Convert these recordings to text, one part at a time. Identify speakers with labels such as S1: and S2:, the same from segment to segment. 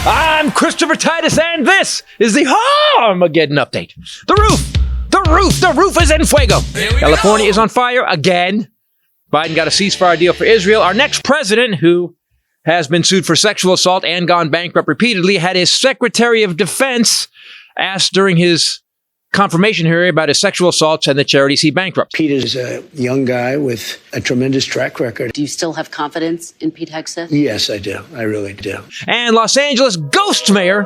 S1: I'm Christopher Titus, and this is the Armageddon Update. The roof is en fuego. California is on fire again. Biden got a ceasefire deal for Israel. Our next president, who has been sued for sexual assault and gone bankrupt repeatedly, had his Secretary of Defense asked during his confirmation hearing about his sexual assaults and the charities he bankrupt.
S2: Pete is a young guy with a tremendous track record.
S3: Do you still have confidence in Pete Hegseth?
S2: Yes, I do. I really do.
S1: And Los Angeles ghost mayor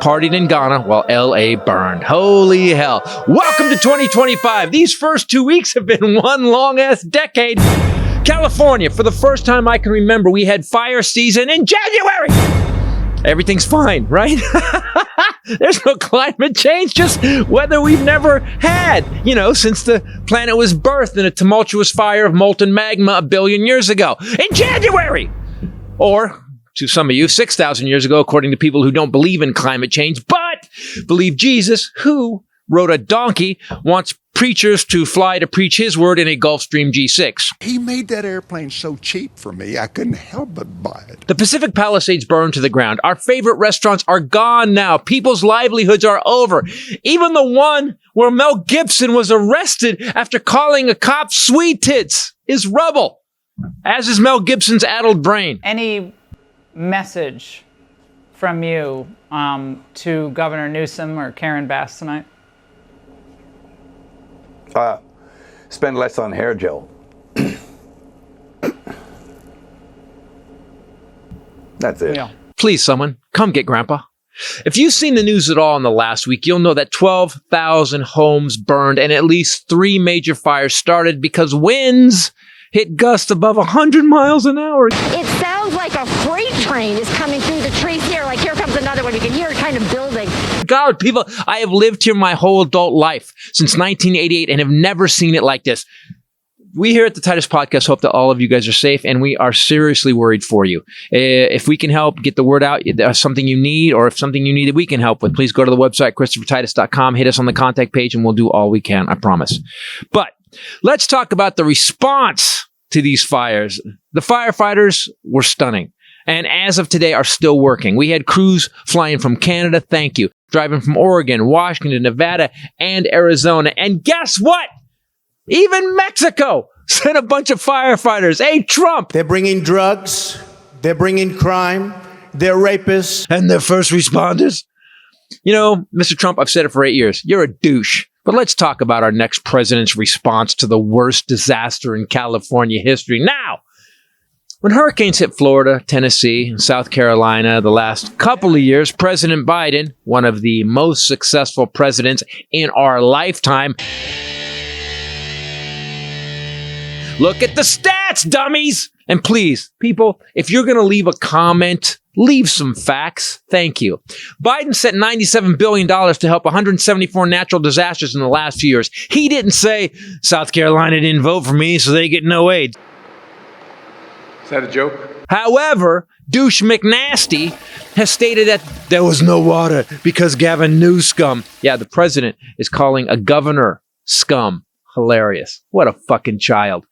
S1: partied in Ghana while L.A. burned. Holy hell. Welcome to 2025. These first 2 weeks have been one long-ass decade. California, for the first time I can remember, we had fire season in January. Everything's fine, right? There's no climate change, just weather we've never had, since the planet was birthed in a tumultuous fire of molten magma a billion years ago. In January! Or, to some of you, 6,000 years ago, according to people who don't believe in climate change, but believe Jesus, who rode a donkey, wants preachers to fly to preach his word in a Gulfstream G6.
S4: He made that airplane so cheap for me, I couldn't help but buy it.
S1: The Pacific Palisades burned to the ground. Our favorite restaurants are gone now. People's livelihoods are over. Even the one where Mel Gibson was arrested after calling a cop sweet tits is rubble, as is Mel Gibson's addled brain.
S5: Any message from you to Governor Newsom or Karen Bass tonight?
S6: Spend less on hair gel. That's it.
S5: Yeah.
S1: Please, someone, come get Grandpa. If you've seen the news at all in the last week, you'll know that 12,000 homes burned and at least 3 major fires started because winds hit gusts above 100 miles an hour.
S7: It sounds like a freight train is coming through the trees here. Like, here comes another one. You can hear it kind of building.
S1: God, people, I have lived here my whole adult life since 1988 and have never seen it like this. We here at the Titus Podcast hope that all of you guys are safe, and we are seriously worried for you. If we can help get the word out, if there's something you need, or if something you need that we can help with, please go to the website, ChristopherTitus.com, hit us on the contact page, and we'll do all we can, I promise. But let's talk about the response to these fires. The firefighters were stunning, and as of today are still working. We had crews flying from Canada, thank you, driving from Oregon, Washington, Nevada, and Arizona. And guess what? Even Mexico sent a bunch of firefighters. Hey, Trump!
S8: They're bringing drugs, they're bringing crime, they're rapists.
S1: And they're first responders. Mr. Trump, I've said it for 8 years. You're a douche. But let's talk about our next president's response to the worst disaster in California history. Now, when hurricanes hit Florida, Tennessee, and South Carolina the last couple of years, President Biden, one of the most successful presidents in our lifetime. Look at the stats, dummies! And please, people, if you're going to leave a comment, leave some facts. Thank you. Biden sent $97 billion to help 174 natural disasters in the last few years. He didn't say, South Carolina didn't vote for me, so they get no aid.
S6: Is that a joke?
S1: However, Douche McNasty has stated that there was no water because Gavin Newsom. Yeah, the president is calling a governor scum. Hilarious. What a fucking child.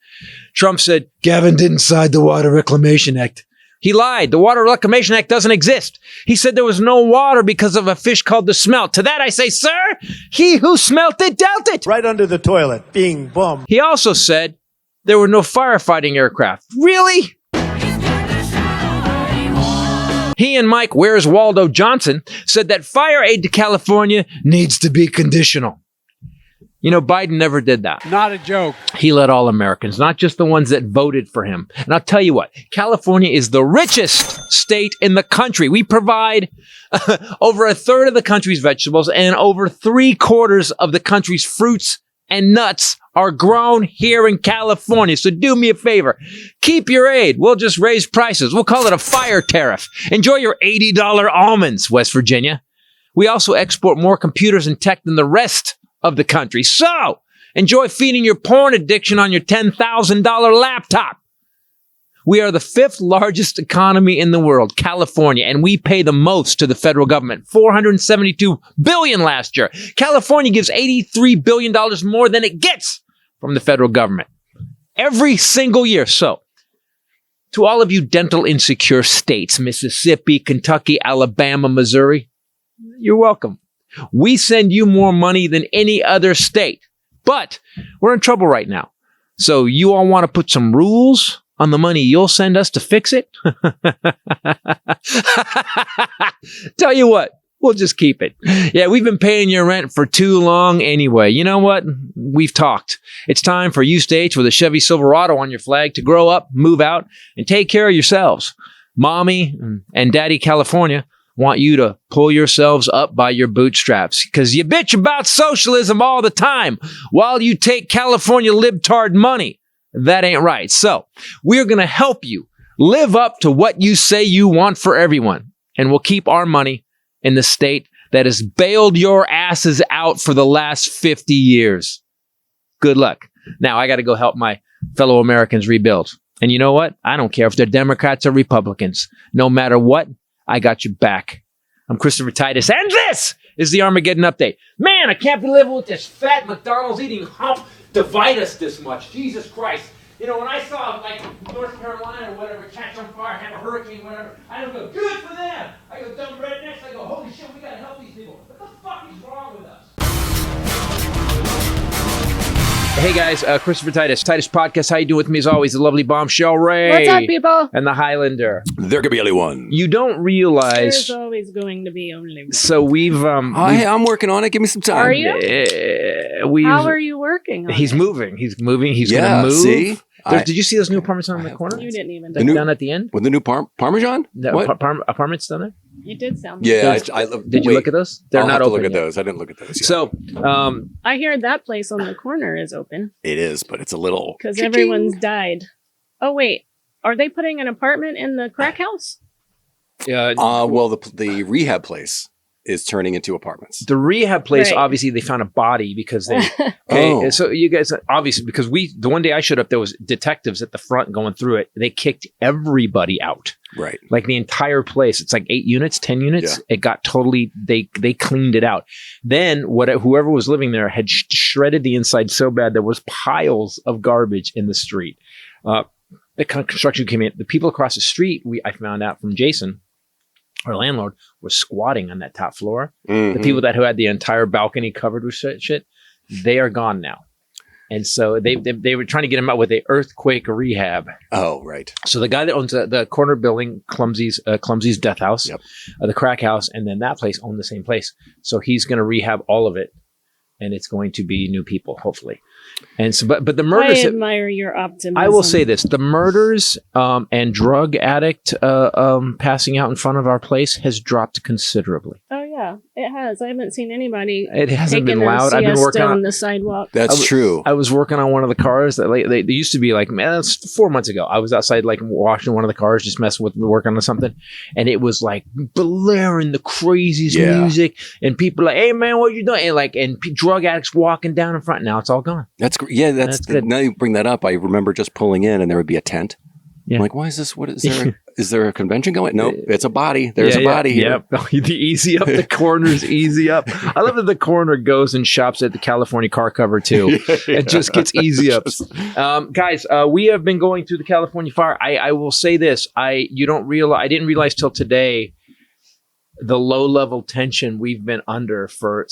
S1: Trump said, Gavin didn't sign the Water Reclamation Act. He lied. The Water Reclamation Act doesn't exist. He said there was no water because of a fish called the smelt. To that I say, sir, he who smelt it dealt it.
S8: Right under the toilet. Bing, boom.
S1: He also said there were no firefighting aircraft. Really? He and Mike Where's Waldo Johnson said that fire aid to California needs to be conditional. Biden never did that.
S9: Not a joke.
S1: He led all Americans, not just the ones that voted for him. And I'll tell you what, California is the richest state in the country. We provide over a third of the country's vegetables and over 3/4 of the country's fruits and nuts are grown here in California. So do me a favor. Keep your aid. We'll just raise prices. We'll call it a fire tariff. Enjoy your $80 almonds, West Virginia. We also export more computers and tech than the rest of the country. So, enjoy feeding your porn addiction on your $10,000 laptop. We are the 5th largest economy in the world, California, and we pay the most to the federal government, $472 billion last year. California gives $83 billion more than it gets from the federal government every single year. So, To all of you dental insecure states, Mississippi, Kentucky, Alabama, Missouri, you're welcome. We send you more money than any other state, but we're in trouble right now. So you all want to put some rules on the money you'll send us to fix it? Tell you what, we'll just keep it. Yeah, we've been paying your rent for too long anyway. You know what? We've talked. It's time for you states with a Chevy Silverado on your flag to grow up, move out, and take care of yourselves. Mommy and Daddy California want you to pull yourselves up by your bootstraps because you bitch about socialism all the time while you take California libtard money. That ain't right. So we're going to help you live up to what you say you want for everyone. And we'll keep our money in the state that has bailed your asses out for the last 50 years. Good luck. Now I got to go help my fellow Americans rebuild. And you know what? I don't care if they're Democrats or Republicans. No matter what, I got your back. I'm Christopher Titus, and this is the Armageddon Update. Man, I can't be living with this fat McDonald's eating hump divide us this much. Jesus Christ. You know, when I saw, like, North Carolina or whatever catch on fire, have a hurricane, whatever, I don't go, good for them. I go, dumb rednecks. I go, holy shit, we got to help these people. What the fuck is wrong with us? Hey guys, Christopher Titus Podcast. How you doing with me? As always, the lovely Bombshell Ray.
S9: What's up, people?
S1: And the Highlander.
S10: There could be only one.
S1: You don't realize.
S9: There's always going to be only one.
S1: So we've.
S10: I'm working on it. Give me some time.
S9: Are you? How are you working on
S1: He's
S9: it?
S1: moving. He's moving. He's
S10: Yeah,
S1: going to move.
S10: see?
S1: Did you see those new apartments on the corner?
S9: You didn't even.
S1: Down at the end?
S10: With the new Parmesan?
S1: The
S10: What?
S1: apartments down there?
S9: You did sound.
S10: Yeah,
S1: Did you look at those? They're
S10: I'll
S1: not
S10: have to
S1: open
S10: look at
S1: yet.
S10: those. I didn't look at those yet.
S1: So,
S9: I hear that place on the corner is open
S10: it is, but it's a little
S9: because everyone's died. Oh wait, are they putting an apartment in the crack house?
S10: well, the rehab place is turning into apartments.
S1: the rehab place,
S9: Right.
S1: obviously, they found a body because they. Okay,
S10: Oh.
S1: so you guys, obviously, because the one day I showed up, there was detectives at the front going through it. They kicked everybody out.
S10: Right.
S1: Like the entire place. It's like 8 units, 10 units.
S10: Yeah.
S1: It got totally, they cleaned it out. Then whoever was living there had shredded the inside so bad there was piles of garbage in the street. The construction came in. The people across the street, I found out from Jason, our landlord, was squatting on that top floor.
S10: Mm-hmm.
S1: The people who had the entire balcony covered with shit, they are gone now. And so they were trying to get him out with a earthquake rehab.
S10: Oh, right.
S1: So the guy that owns the corner building, Clumsy's Death House,
S10: Yep.
S1: The crack house, and then that place owned the same place. So he's going to rehab all of it, and it's going to be new people, hopefully. And so, but the
S9: I
S1: murders.
S9: admire your optimism.
S1: I will say this: the murders and drug addict passing out in front of our place has dropped considerably.
S9: Oh yeah, it has. I haven't seen anybody.
S1: It hasn't been
S9: taking a
S1: loud. I've been working
S9: siesta
S1: on
S9: on the sidewalk.
S10: That's true.
S1: I was working on one of the cars that they used to be like, man, that's 4 months ago. I was outside like washing one of the cars, just messing with working on something, and it was like blaring the craziest music, and people like, hey man, what you doing? And drug addicts walking down in front. Now it's all gone.
S10: That's yeah. That's
S1: good.
S10: Now you bring that up. I remember just pulling in, and there would be a tent.
S1: Yeah.
S10: I'm like, why is this? What is there? Is there a convention going? Nope, it's a body. There's a body here.
S1: Yep. The easy up, the corner's easy up. I love that the coroner goes and shops at the California car cover too. It just gets easy ups. Guys, we have been going through the California fire. I will say this. I didn't realize till today the low level tension we've been under for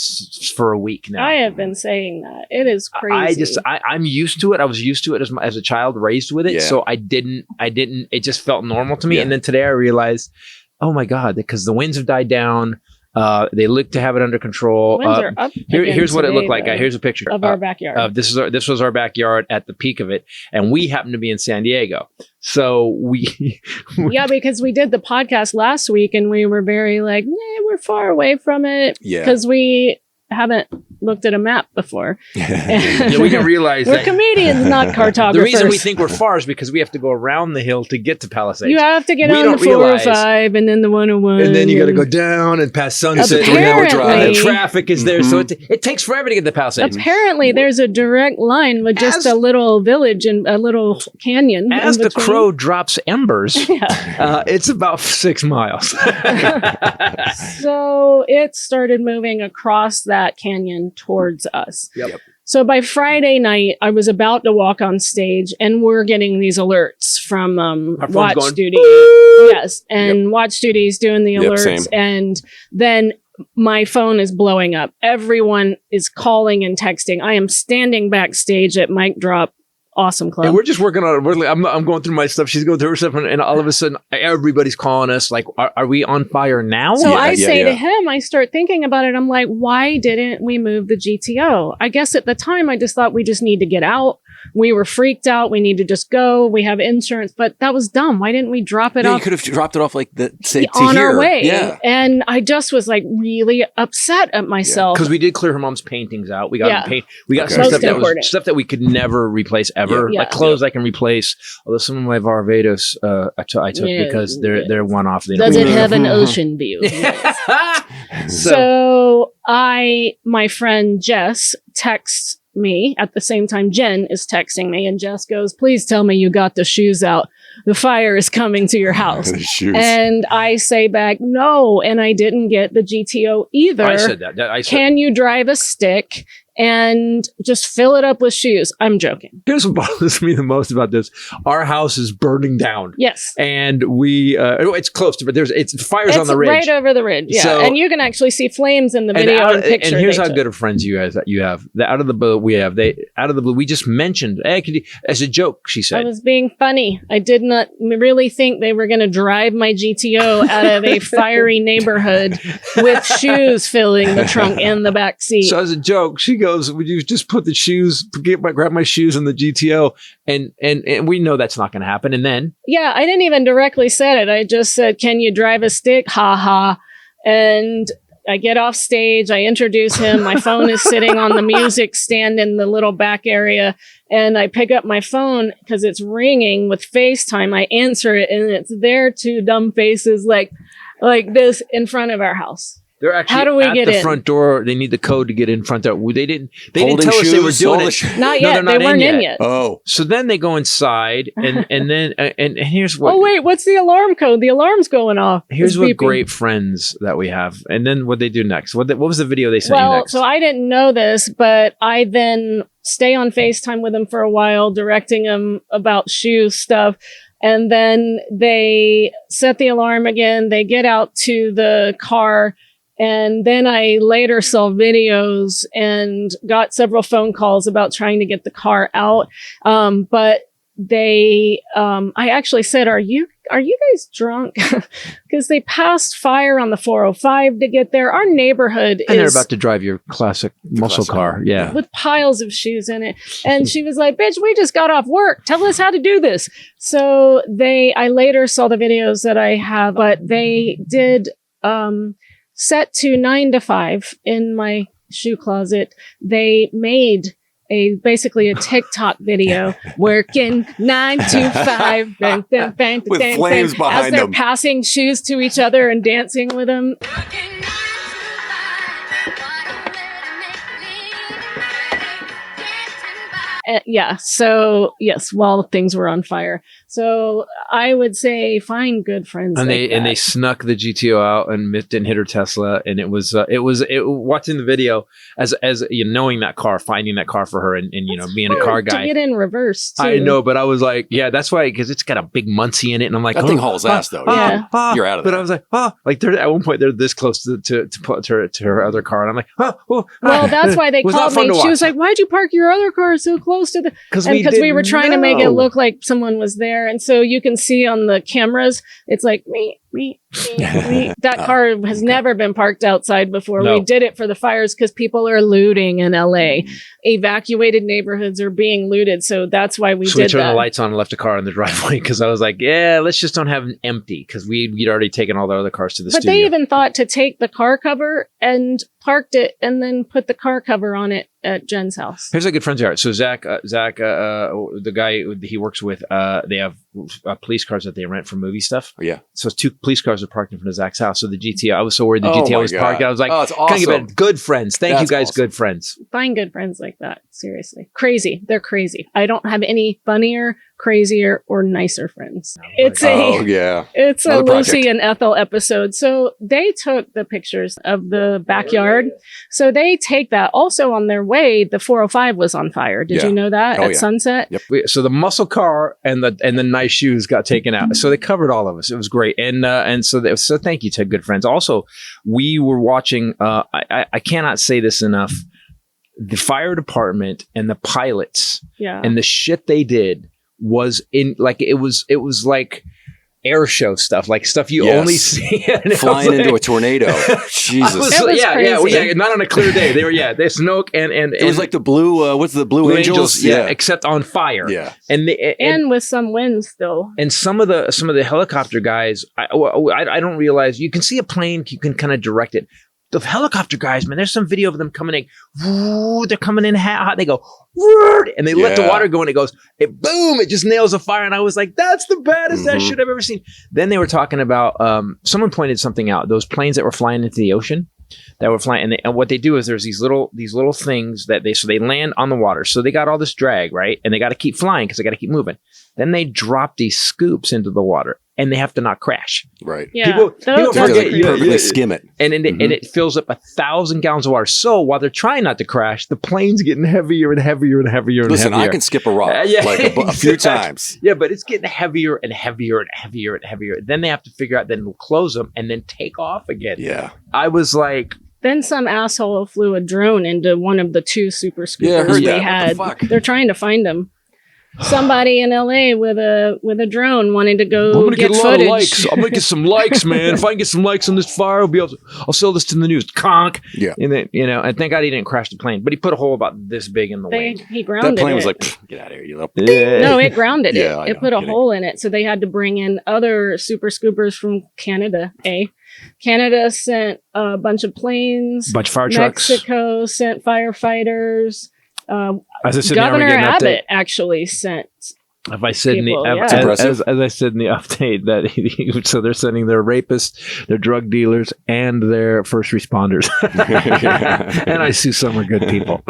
S1: a week now.
S9: I have been saying that it is crazy.
S1: I'm used to it. I was used to it as a child, raised with it.
S10: Yeah.
S1: So I didn't, it just felt normal to me.
S10: Yeah.
S1: And then today I realized, oh my God, because the winds have died down. They look to have it under control.
S9: Winds are up.
S1: Here's what it
S9: today,
S1: look like.
S9: though,
S1: Here's a picture
S9: of our backyard.
S1: This was our backyard at the peak of it, and we happen to be in San Diego. So we
S9: yeah, because we did the podcast last week, and we were very like, we're far away from it, because we haven't looked at a map before.
S1: Yeah, we didn't realize
S9: we're
S1: that
S9: comedians, not cartographers.
S1: the reason we think we're far is because we have to go around the hill to get to Palisades.
S9: You have to get
S1: We
S9: on
S1: don't
S9: the 405 and then the 101.
S1: and then you got to go down and past Sunset.
S9: Apparently-
S1: And the traffic is there, so it takes forever to get to Palisades.
S9: Apparently, there's a direct line with just a little village and a little canyon.
S1: As
S9: in
S1: the
S9: between.
S1: crow drops embers, it's about 6 miles.
S9: So it started moving across that canyon towards us.
S1: Yep.
S9: So by Friday night, I was about to walk on stage, and we're getting these alerts from Watch Duty. Yes, and Watch Duty is doing the alerts, and then my phone is blowing up. Everyone is calling and texting. I am standing backstage at Mic Drop Awesome Club.
S1: And we're just working on it. I'm going through my stuff. She's going through her stuff. And all of a sudden, everybody's calling us like, are we on fire now?
S9: So I say to him, I start thinking about it. I'm like, why didn't we move the GTO? I guess at the time, I just thought we just need to get out. We were freaked out. We need to just go. We have insurance, but that was dumb. Why didn't we drop it off?
S10: You could have dropped it off like
S9: on our way. Yeah. And I just was like really upset at myself
S1: because we did clear her mom's paintings out. We got we got some stuff that we could never replace ever. Like clothes I can replace. Although some of my Varvados I took because they're one off.
S9: Does it have an ocean view? So my friend Jess texts me at the same time Jen is texting me, and Jess goes, please tell me you got the shoes out. The fire is coming to your house. And I say back, no, and I didn't get the GTO either.
S1: I said that.
S9: Can you drive a stick and just fill it up with shoes? I'm joking.
S1: Here's what bothers me the most about this. Our house is burning down.
S9: Yes.
S1: And it's close to, but it's fires on the ridge.
S9: Right over the ridge. Yeah. So, and you can actually see flames in the video and picture.
S1: And here's how good of friends you have. Out of the blue, we just mentioned, hey, as a joke, she said.
S9: I was being funny. I did not really think they were going to drive my GTO out of a fiery neighborhood with shoes filling the trunk and the back seat.
S1: So as a joke, she goes, would you just put the shoes, grab my shoes in the GTO? And we know that's not going to happen. And then?
S9: Yeah, I didn't even directly say it. I just said, can you drive a stick? Ha ha. And I get off stage. I introduce him. My phone is sitting on the music stand in the little back area. And I pick up my phone because it's ringing with FaceTime. I answer it, and it's their two dumb faces like this in front of our house.
S1: They're actually
S9: How do we
S1: at
S9: get
S1: the
S9: in?
S1: front door. They need the code to get in front door. They didn't tell us they were doing it.
S9: Not yet. They weren't in yet.
S10: Oh.
S1: So then they go inside and then here's what.
S9: Oh, wait. What's the alarm code? The alarm's going off.
S1: Here's what great friends that we have. And then what they do next. What was the video they sent you next?
S9: So I didn't know this, but I then stay on FaceTime with him for a while, directing him about shoe stuff. And then they set the alarm again. They get out to the car. And then I later saw videos and got several phone calls about trying to get the car out. But I actually said, are you guys drunk? Because they passed fire on the 405 to get there. Our neighborhood
S1: and they're about to drive your classic muscle car. Yeah.
S9: With piles of shoes in it. And she was like, bitch, we just got off work. Tell us how to do this. So I later saw the videos that I have, but they did, set to 9 to 5 in my shoe closet. They made basically a TikTok video working 9 to 5
S10: with flames behind
S9: as they're
S10: them,
S9: passing shoes to each other and dancing with them. So yes, while things were on fire. So I would say find good friends.
S1: And they snuck the GTO out and didn't hit her Tesla. And it was watching the video as knowing that car, finding that car for her, and being a car guy.
S9: To get in reverse too.
S1: I know, but I was like, yeah, that's why, because it's got a big Muncie in it, and I'm like,
S10: that thing hauls ass though. You're out of there.
S1: But I was like, they're at one point they're this close to put her to her other car, and I'm like,
S9: well, that's why they called me. She was like, why'd you park your other car so close to the? Because we were trying to make it look like someone was there, and so you can see on the cameras, it's like me. That car has never been parked outside before. No. We did it for the fires because people are looting in LA. Evacuated neighborhoods are being looted, so that's why we did that.
S1: So we turned the lights on and left a car in the driveway because I was like, yeah, let's just don't have them empty, because we'd already taken all the other cars to the studio.
S9: But they even thought to take the car cover and parked it and then put the car cover on it at Jen's house.
S1: Here's how good friends are. So Zach, the guy he works with, they have police cars that they rent for movie stuff.
S10: Oh, yeah.
S1: So 2 police cars are parked in front of Zach's house. So the GTO, I was so worried the GTO was parked. I was like,
S10: it's awesome.
S1: Good friends. Thank you guys, awesome. Good friends.
S9: Find good friends like that. Seriously. Crazy. They're crazy. I don't have any funnier crazier or nicer friends. It's
S10: yeah.
S9: It's a
S10: Another
S9: Lucy
S10: project.
S9: and Ethel episode. So they took the pictures of the backyard. So they take that. Also on their way, the 405 was on fire. Did
S10: Yeah.
S9: you know that
S10: Oh,
S9: at
S10: yeah.
S9: sunset?
S10: Yep.
S1: So the muscle car and the nice shoes got taken out. So they covered all of us. It was great. And so thank you to good friends. Also, we were watching, I cannot say this enough. The fire department and the pilots and the shit they did was it was like air show stuff, like stuff you only see
S10: flying into a tornado. Jesus.
S1: Yeah, not on a clear day. They were they smoke and
S10: it was like the blue what's the Blue Angels?
S1: Yeah, except on fire.
S10: Yeah.
S9: And with some wind still.
S1: And some of the helicopter guys, I don't realize, you can see a plane, you can kind of direct it. The helicopter guys, man, there's some video of them coming in. Woo, they're coming in hot. They go, woo, and they let the water go, and it goes, boom, it just nails a fire. And I was like, that's the baddest that shit I've ever seen. Then they were talking about, someone pointed something out. Those planes that were flying into the ocean, that were flying, and what they do is there's these little things that they land on the water. So they got all this drag, right? And they got to keep flying because they got to keep moving. Then they drop these scoops into the water, and they have to not crash.
S10: Right.
S9: Yeah.
S1: People forget,
S10: perfectly skim it.
S1: And it fills up 1,000 gallons of water. So while they're trying not to crash, the plane's getting heavier and heavier and heavier.
S10: Listen,
S1: and heavier.
S10: I can skip a rock a few times.
S1: Yeah, but it's getting heavier and heavier and heavier and heavier. Then they have to figure out, then we'll close them and then take off again.
S10: Yeah.
S1: I was like,
S9: Then some asshole flew a drone into one of the 2 super scoopers
S10: Yeah, I heard
S9: they
S10: that.
S9: had.
S10: What the fuck?
S9: They're trying to find them. Somebody in LA with a drone wanting to go
S1: I'm gonna get a lot
S9: footage.
S1: of likes. I'm gonna get some likes, man. If I can get some likes on this fire, I'll sell this to the news. Conk.
S10: Yeah.
S1: And then, and thank God he didn't crash the plane, but he put a hole about this big in the wing.
S9: He grounded
S10: That plane
S9: it.
S10: was like, get out of here, you know.
S9: No, it grounded
S10: Yeah, I
S9: it. It
S10: know,
S9: put a
S10: kidding.
S9: hole in it. So they had to bring in other super scoopers from Canada. Canada sent a bunch of planes.
S1: Bunch of fire trucks.
S9: Mexico sent firefighters.
S1: As I said,
S9: Governor Abbott actually sent.
S1: If I said
S9: people,
S1: in the,
S9: yeah.
S1: as I said in the update, that so they're sending their rapists, their drug dealers, and their first responders. And I see some are good people.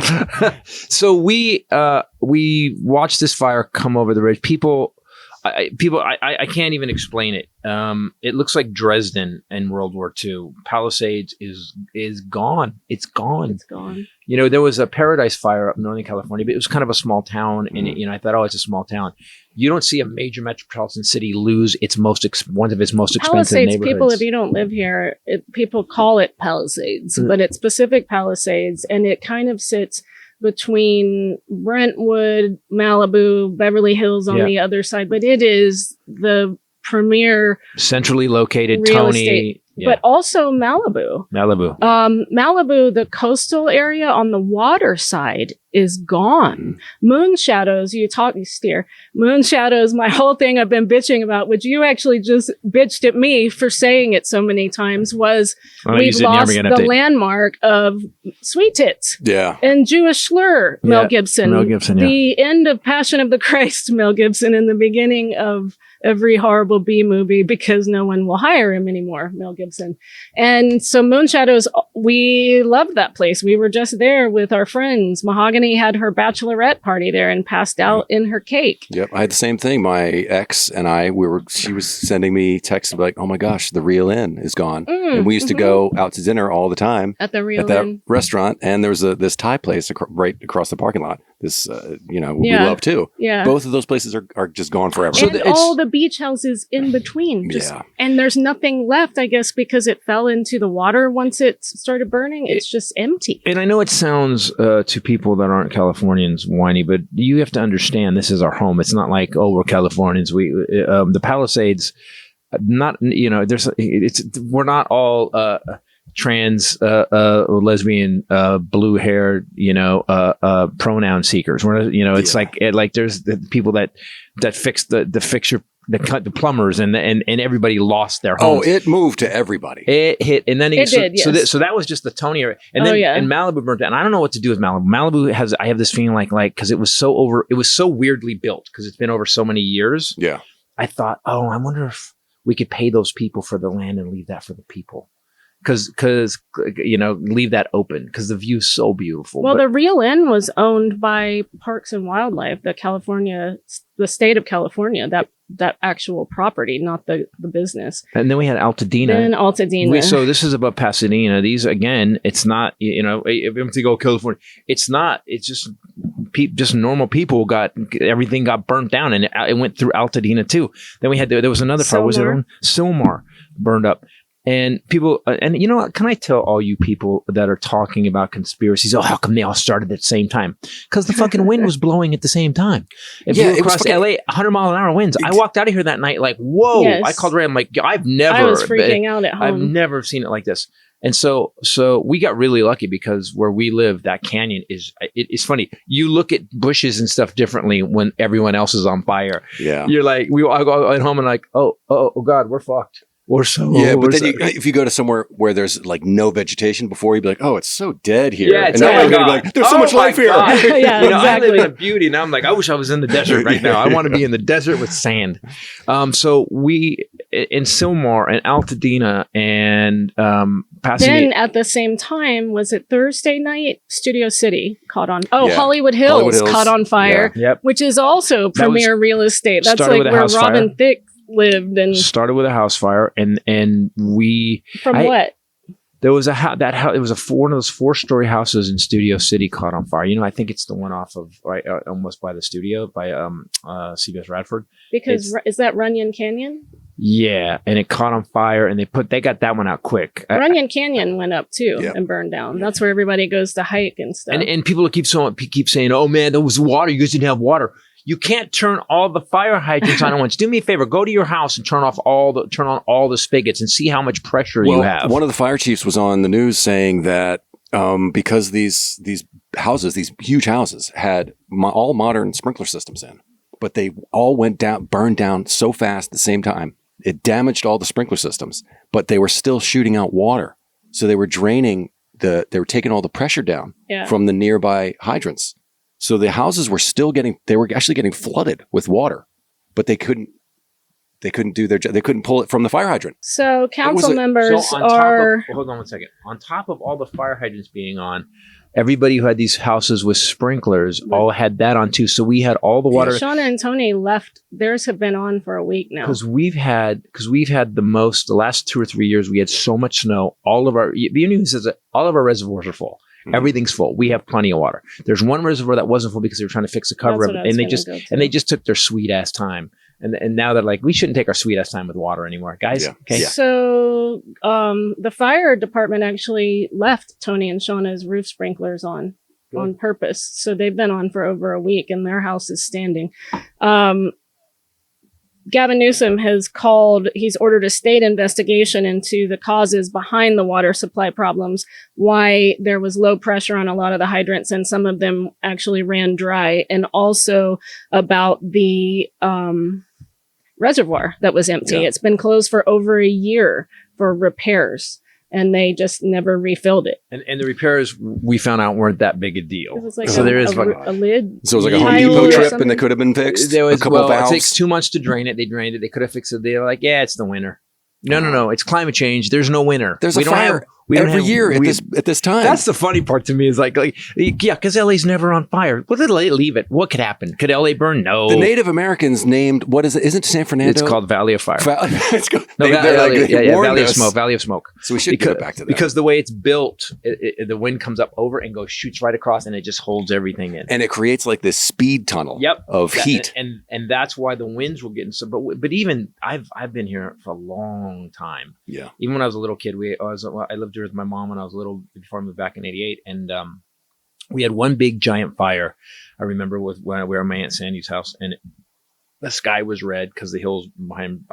S1: So we watched this fire come over the ridge. I can't even explain it. It looks like Dresden in World War II. Palisades is gone. It's gone.
S9: It's gone.
S1: There was a Paradise Fire up in Northern California, but it was kind of a small town, and I thought, it's a small town. You don't see a major metropolitan city lose one of its most expensive
S9: Palisades,
S1: neighborhoods.
S9: people, if you don't live here, people call it Palisades, but it's Pacific Palisades, and it kind of sits between Brentwood, Malibu, Beverly Hills on the other side, but it is the premier
S1: centrally located
S9: real
S1: Tony,
S9: estate. But also Malibu. Malibu, the coastal area on the water side is gone. Moon shadows, Moon shadows, my whole thing I've been bitching about, which you actually just bitched at me for saying it so many times, was we've lost the landmark of Sweet Tits.
S10: Yeah.
S9: And Jewish Slur, Mel Gibson.
S1: Mel Gibson,
S9: The end of Passion of the Christ, Mel Gibson, and the beginning of every horrible B movie because no one will hire him anymore, Mel Gibson. And so Moon Shadows, we loved that place. We were just there with our friends. Mahogany had her bachelorette party there and passed out in her cake.
S10: Yep, I had the same thing. My ex and I, she was sending me texts like, "Oh my gosh, the Real Inn is gone," and we used to go out to dinner all the time
S9: at the Real
S10: at that
S9: Inn
S10: restaurant. And there was this Thai place right across the parking lot. This, we love too.
S9: Yeah,
S10: both of those places are just gone forever.
S9: And all the beach houses in between. And there's nothing left, I guess, because it fell into the water once it started burning. It's just empty.
S1: And I know it sounds to people that aren't Californians whiny, but you have to understand this is our home. It's not like, oh, we're Californians. The Palisades, we're not all trans, lesbian, blue haired, pronoun seekers. We're it's like there's the people that fix the fixture. The plumbers and everybody lost their homes.
S10: Oh, it moved to everybody.
S1: It hit, and then so that was just the Tony area, and then and Malibu burnt down. I don't know what to do with Malibu. Malibu I have this feeling like because it was so weirdly built because it's been over so many years.
S10: Yeah,
S1: I thought, I wonder if we could pay those people for the land and leave that for the people. because leave that open because the view's so beautiful.
S9: Well,
S1: But-
S9: the real inn was owned by Parks and Wildlife, the state of California, that actual property, not the business.
S1: and then we had Altadena.
S9: Then Altadena.
S1: So this is about Pasadena. These again, it's not if you go California, it's not. It's just normal people everything got burnt down, and it went through Altadena too. Then we had there was another fire. Was it on Silmar burned up? And people, and you know what? Can I tell all you people that are talking about conspiracies? Oh, how come they all started at the same time? Because the fucking wind was blowing at the same time. If you across LA, 100-mile-an-hour winds. I walked out of here that night like, whoa!
S9: Yes.
S1: I called Ray. I'm like, I
S9: was freaking out at home.
S1: I've never seen it like this. And so we got really lucky because where we live, that canyon it's funny. You look at bushes and stuff differently when everyone else is on fire.
S10: Yeah.
S1: You're like, I go at home and like, oh God, we're fucked. But then
S10: if you go to somewhere where there's like no vegetation before, you'd be like, oh, it's so dead here.
S1: Yeah,
S10: and now you're gonna be like, there's so much life here.
S9: Yeah,
S1: I
S9: exactly.
S1: live in the beauty. Now I'm like, I wish I was in the desert right now. I want to be in the desert with sand. So we in Silmar and Altadena and Pasadena.
S9: Then at the same time, was it Thursday night? Studio City caught on. Oh,
S10: Yeah.
S9: Hollywood Hills caught on fire,
S1: Yep.
S9: which is also premier real estate. That's
S1: started
S9: like
S1: with a
S9: where
S1: house
S9: Robin
S1: fire.
S9: Thicke lived. And
S1: Started with a house fire, and we
S9: what?
S1: there was a house it was one of those 4-story houses in Studio City caught on fire. I think it's the one off of almost by the studio by CBS Radford.
S9: Because is that Runyon Canyon?
S1: Yeah, and it caught on fire, and they got that one out quick.
S9: Runyon Canyon went up too
S10: Yeah.
S9: and burned down. That's where everybody goes to hike and stuff.
S1: And people keep saying, "Oh man, there was water. You guys didn't have water." You can't turn all the fire hydrants on at once. Do me a favor, go to your house and turn on all the spigots and see how much pressure you have.
S10: One of the fire chiefs was on the news saying that because these huge houses had all modern sprinkler systems in, but they all burned down so fast at the same time. It damaged all the sprinkler systems, but they were still shooting out water. So they were draining they were taking all the pressure down from the nearby hydrants. So the houses were they were actually getting flooded with water, but they couldn't do their job. They couldn't pull it from the fire hydrant.
S9: So council members
S1: hold on one second. On top of all the fire hydrants being on, everybody who had these houses with sprinklers all had that on too. So we had all the water.
S9: Shauna and Tony left. Theirs have been on for a week now.
S1: Because we've had the last 2 or 3 years, we had so much snow. All of our reservoirs are full. Mm-hmm. Everything's full. We have plenty of water. There's one reservoir that wasn't full because they were trying to fix the cover up, and they just took their sweet ass time. And now they're like, we shouldn't take our sweet ass time with water anymore, guys.
S10: Yeah.
S1: Okay.
S10: Yeah.
S9: So the fire department actually left Tony and Shauna's roof sprinklers on purpose. So they've been on for over a week, and their house is standing. Gavin Newsom he's ordered a state investigation into the causes behind the water supply problems, why there was low pressure on a lot of the hydrants and some of them actually ran dry, and also about the reservoir that was empty. Yeah. It's been closed for over a year for repairs, and they just never refilled it.
S1: And the repairs we found out weren't that big a deal.
S9: It was like
S1: so
S9: a lid.
S10: So it was like a Home Depot trip, and they could have been fixed.
S1: There was,
S10: a couple of valves.
S1: It takes 2 months to drain it. They drained it. They could have fixed it. They were like, yeah, it's the winter. No. It's climate change. There's no winter.
S10: There's a fire every year at this time.
S1: That's the funny part to me is like yeah, because LA's never on fire. Well, did LA leave it? What could happen? Could LA burn? No.
S10: The Native Americans named, what is it? Isn't San Fernando?
S1: It's called Valley of Fire.
S10: Valley
S1: of Smoke. Valley of Smoke.
S10: So we should get back to that.
S1: Because the way it's built, the wind comes up over and shoots right across, and it just holds everything in.
S10: And it creates like this speed tunnel of heat.
S1: And that's why the winds were getting so. But even I've been here for a long time.
S10: Yeah.
S1: Even when I was a little kid, I lived here with my mom when I was little before I moved back in '88, and we had one big giant fire. I remember when we were at my Aunt Sandy's house, and the sky was red because the hills behind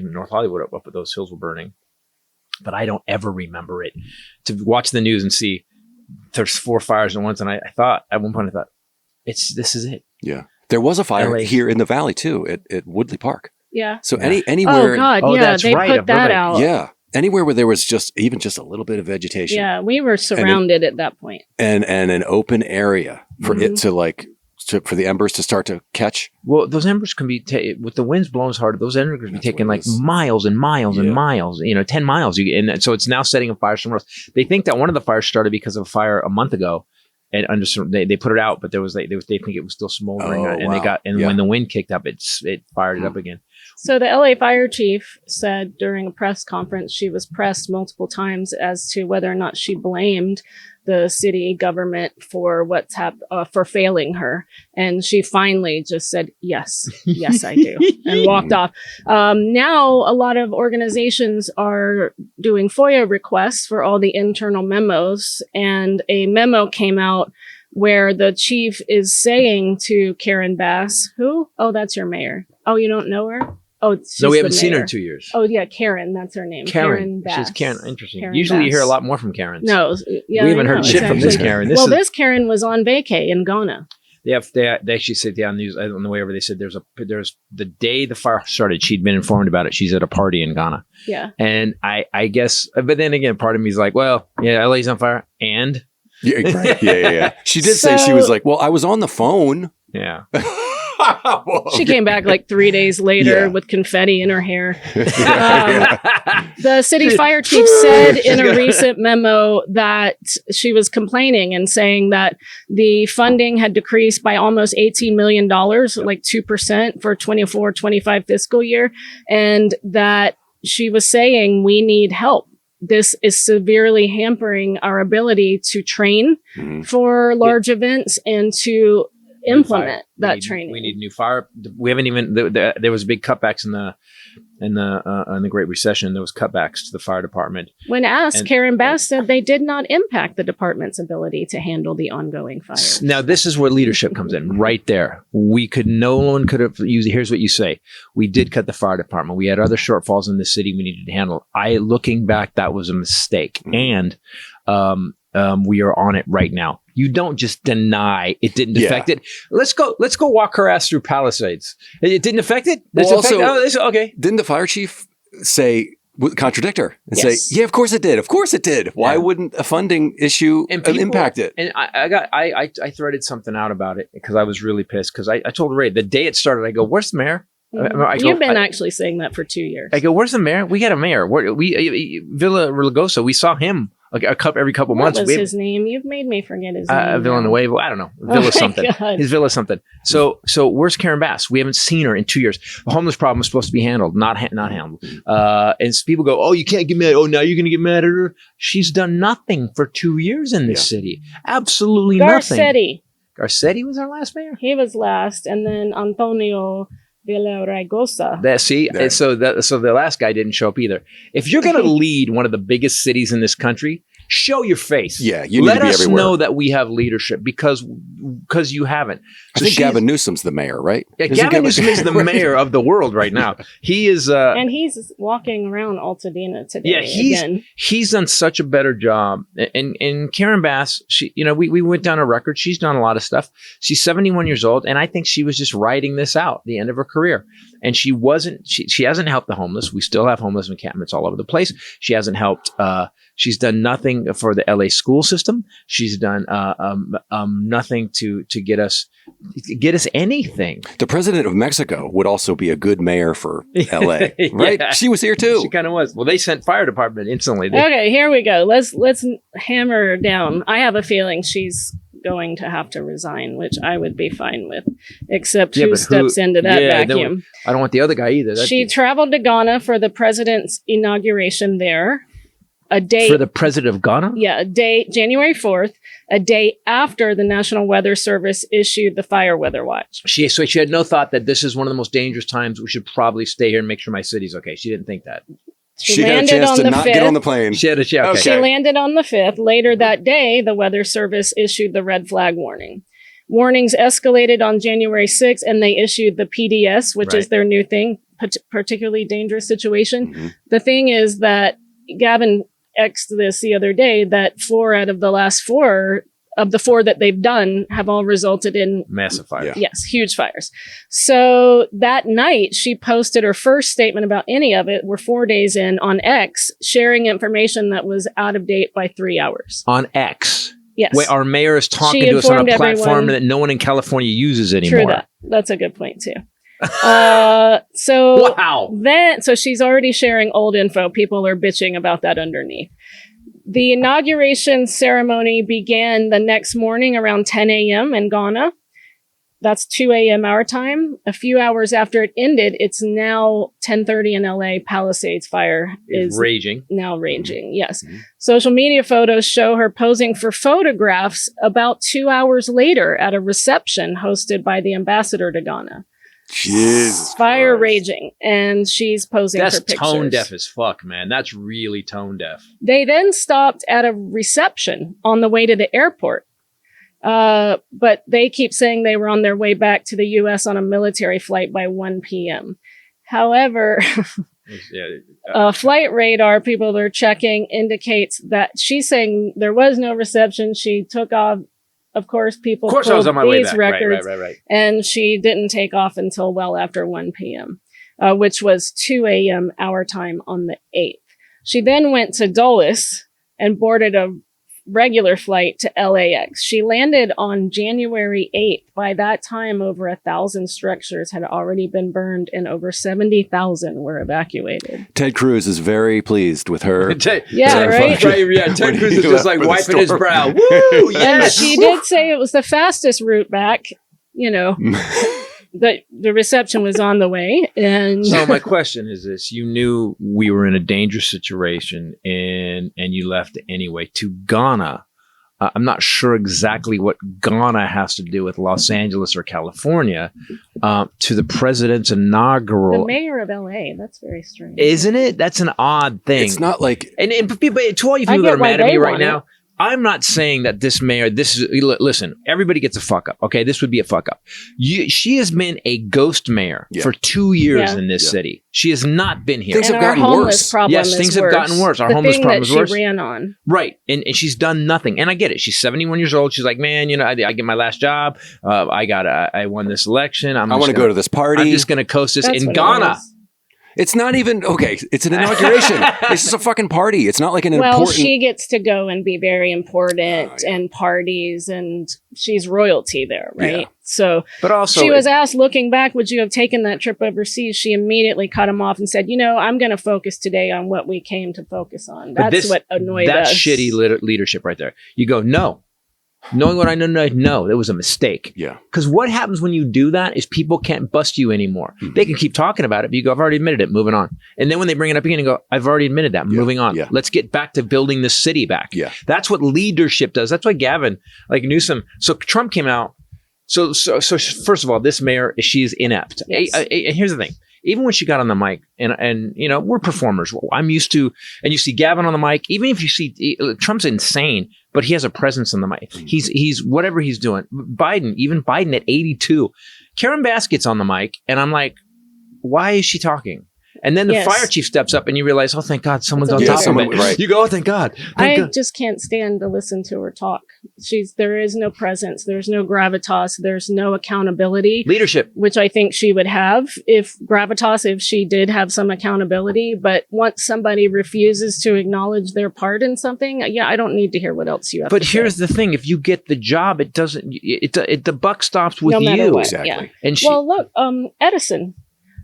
S1: North Hollywood up at those hills were burning. But I don't ever remember it. To watch the news and see there's 4 fires at once, and I thought at one point this is it.
S10: Yeah, there was a fire here in the valley too at Woodley Park.
S9: Yeah.
S10: So anywhere.
S9: Oh God, yeah, they put that out.
S10: Yeah. Anywhere where there was even just a little bit of vegetation.
S9: Yeah, we were surrounded at that point.
S10: And an open area for it to like for the embers to start to catch?
S1: Well, those embers can be, with the winds blowing hard, those embers can be taken like miles and miles and miles, 10 miles. And so it's now setting a fire somewhere else. They think that one of the fires started because of a fire a month ago. And they put it out, but there was they think it was still smoldering, when the wind kicked up, it fired it up again.
S9: So the LA fire chief said during a press conference, she was pressed multiple times as to whether or not she blamed the city government for for failing her, and she finally just said yes, I do, and walked off. Now a lot of organizations are doing FOIA requests for all the internal memos, and a memo came out where the chief is saying to Karen Bass, who? Oh, that's your mayor. Oh, you don't know her? Oh,
S1: no, we haven't seen her in 2 years.
S9: Oh, yeah, Karen, that's her name. Karen Bass.
S1: She's Karen. Interesting.
S9: Karen
S1: Usually
S9: Bass.
S1: you hear a lot more from Karens.
S9: No, yeah,
S1: we haven't heard shit from this Karen.
S9: This Karen was on vacay in Ghana.
S1: They actually said on news on the way over. They said there's the day the fire started, she'd been informed about it. She's at a party in Ghana.
S9: Yeah,
S1: and I guess, but then again, part of me is like, well, yeah, LA's on fire, and
S10: yeah. She did say, she was like, well, I was on the phone.
S1: Yeah.
S9: She came back like 3 days later with confetti in her hair. The city's fire chief said in a recent memo that she was complaining and saying that the funding had decreased by almost $18 million, like 2% for 24-25 fiscal year. And that she was saying, we need help. This is severely hampering our ability to train for large events and to implement that training.
S1: We need new fire. We haven't even. There was big cutbacks in the Great Recession. There was cutbacks to the fire department.
S9: When asked, Karen Bass said they did not impact the department's ability to handle the ongoing fires.
S1: Now this is where leadership comes in. Right there, no one could have used. Here's what you say: we did cut the fire department. We had other shortfalls in the city we needed to handle. Looking back, that was a mistake, and we are on it right now. You don't just deny it didn't affect it. Let's go walk her ass through Palisades. It didn't affect it? Okay.
S10: Didn't the fire chief contradict her and say, yeah, of course it did. Of course it did. Why wouldn't a funding issue impact it?
S1: And I threaded something out about it because I was really pissed because I told Ray the day it started, I go, where's the mayor?
S9: You've been actually saying that for 2 years.
S1: I go, where's the mayor? We got a mayor. Villa Ragosa, we saw him every couple months.
S9: What was his name? You've made me forget his name.
S1: Villanueva. I don't know. Villa something. His Villa something. So where's Karen Bass? We haven't seen her in 2 years. The homeless problem was supposed to be handled, not handled. And people go, oh, you can't get mad. Oh, now you're going to get mad at her. She's done nothing for 2 years in this city. Absolutely nothing. Garcetti was our last mayor.
S9: He was last, and then Antonio Villaraigosa.
S1: So the last guy didn't show up either. If you're going to lead one of the biggest cities in this country, show your face.
S10: Yeah, you need to be everywhere.
S1: Let us know that we have leadership because you haven't.
S10: I think Gavin Newsom's the mayor, right?
S1: Yeah, Gavin Newsom is the mayor of the world right now. He is,
S9: and he's walking around Altadena today.
S1: Yeah, he's done such a better job. And Karen Bass, we went down a record. She's done a lot of stuff. She's 71 years old, and I think she was just riding this out, the end of her career. And she hasn't helped the homeless. We still have homeless encampments all over the place. She hasn't helped. She's done nothing for the LA school system. She's done nothing to get us anything.
S10: The president of Mexico would also be a good mayor for LA, right?
S1: Yeah.
S10: She was here too.
S1: She kind of was. Well, they sent fire department instantly.
S9: Okay, here we go. Let's hammer her down. I have a feeling she's going to have to resign, which I would be fine with, except who steps into that vacuum.
S1: I don't want the other guy either.
S9: She traveled to Ghana for the president's inauguration there. A day
S1: for the president of Ghana?
S9: Yeah, a day, January 4th, a day after the National Weather Service issued the fire weather watch.
S1: She had no thought that this is one of the most dangerous times. We should probably stay here and make sure my city's okay. She didn't think that.
S10: She got a chance to not get on the plane.
S1: She
S9: landed on the 5th. Later that day, the Weather Service issued the red flag warning. Warnings escalated on January 6th, and they issued the PDS, which is their new thing, particularly dangerous situation. Mm-hmm. The thing is that Gavin X'd this the other day, that 4 out of the last 4 of the 4 that they've done have all resulted in
S1: massive fires.
S9: Yes, huge fires. So that night, she posted her first statement about any of it. We're 4 days in on X, sharing information that was out of date by 3 hours.
S1: On X?
S9: Yes.
S1: Wait, our mayor is talking
S9: She
S1: to us on a
S9: informed
S1: platform
S9: everyone.
S1: that no one in California uses anymore.
S9: True that. That's a good point too. So
S1: Wow.
S9: so she's already sharing old info. People are bitching about that underneath. The inauguration ceremony began the next morning around 10 a.m. in Ghana. That's 2 a.m. our time. A few hours after it ended, it's now 10:30 in LA. Palisades fire is
S1: raging.
S9: now raging. Yes. Social media photos show her posing for photographs about 2 hours later at a reception hosted by the ambassador to Ghana.
S10: Jesus
S9: Fire
S10: Christ.
S9: raging, and she's posing
S1: That's
S9: for pictures.
S1: tone deaf as fuck, man. That's really tone deaf.
S9: They then stopped at a reception on the way to the airport. But they keep saying they were on their way back to the U.S. on a military flight by 1 p.m. However, flight radar people are checking indicates that she's saying there was no reception. She took off. Of course, people
S1: Of course, I was on my way
S9: these
S1: back.
S9: records,
S1: Right.
S9: and she didn't take off until well after 1 p.m., which was 2 a.m. our time on the 8th. She then went to Dulles and boarded a regular flight to LAX. She landed on January 8th. By that time, over 1,000 structures had already been burned and over 70,000 were evacuated.
S10: Ted Cruz is very pleased with her.
S9: Yeah, right?
S1: Yeah, Ted Cruz is just like wiping his brow. Woo!
S9: And
S1: Yes!
S9: she did say it was the fastest route back, you know. The reception was on the way, and
S1: So my question is this: you knew we were in a dangerous situation, and you left anyway to Ghana. I'm not sure exactly what Ghana has to do with Los Angeles or California. To the president's inaugural,
S9: the mayor of LA. That's very strange,
S1: isn't it? That's an odd thing.
S10: It's not like
S1: And to all you
S9: I
S1: people that
S9: get
S1: are
S9: why
S1: mad at
S9: they
S1: me right
S9: want it.
S1: now, I'm not saying that this mayor, listen, everybody gets a fuck up. Okay. This would be a fuck up. She has been a ghost mayor
S10: Yeah.
S1: for 2 years
S9: Yeah.
S1: in this city. She has not been here.
S10: Things
S9: and
S10: have
S9: our
S10: gotten
S9: homeless
S10: worse.
S9: problem
S1: Yes,
S9: is
S1: things have gotten worse. Our
S9: the
S1: homeless
S9: thing
S1: problem
S9: that
S1: is worse.
S9: She ran on.
S1: Right. And she's done nothing. And I get it. She's 71 years old. She's like, man, I get my last job. I won this election.
S10: I want to go to this party.
S1: I'm just going to coast this
S9: That's
S1: in
S9: what it
S1: Ghana.
S9: is.
S10: It's not even okay. It's an inauguration. It's just a fucking party. It's not like an
S9: Well,
S10: important.
S9: she gets to go and be very important and parties, and she's royalty there, right?
S10: Yeah.
S9: So
S1: But also,
S9: she was asked, looking back, would you have taken that trip overseas? She immediately cut him off and said, I'm going to focus today on what we came to focus on. That's what annoyed us.
S1: That's shitty leadership right there. You go, no. Knowing what I know, no, it was a mistake.
S10: Yeah.
S1: Because what happens when you do that is people can't bust you anymore. They can keep talking about it, but you go, I've already admitted it, moving on. And then when they bring it up again, you go, I've already admitted that, moving on.
S10: Yeah.
S1: Let's get back to building this city back.
S10: Yeah.
S1: That's what leadership does. That's why Gavin, like Newsom, so Trump came out. So first of all, this mayor, she's inept.
S9: Yes.
S1: And here's the thing. Even when she got on the mic, and we're performers. I'm used to, and you see Gavin on the mic. Even if you see Trump's insane, but he has a presence on the mic. He's whatever he's doing. Even Biden at 82, Karen Bass gets on the mic, and I'm like, why is she talking? And then the
S9: Yes.
S1: fire chief steps up, and you realize, oh, thank God, someone's
S9: It's
S1: on
S9: a
S1: top
S9: leader.
S1: of it.
S10: Right.
S1: You go, oh, thank God. Thank
S9: I
S1: God.
S9: just can't stand to listen to her talk. There is no presence. There's no gravitas. There's no accountability.
S1: Leadership.
S9: Which I think she would have if she did have some accountability. But once somebody refuses to acknowledge their part in something, I don't need to hear what else you have
S1: But
S9: to say.
S1: here's the thing: if you get the job, it doesn't. The buck stops with
S9: No matter
S1: you.
S9: what,
S10: Exactly.
S9: yeah.
S1: And she,
S9: Well, look, Edison,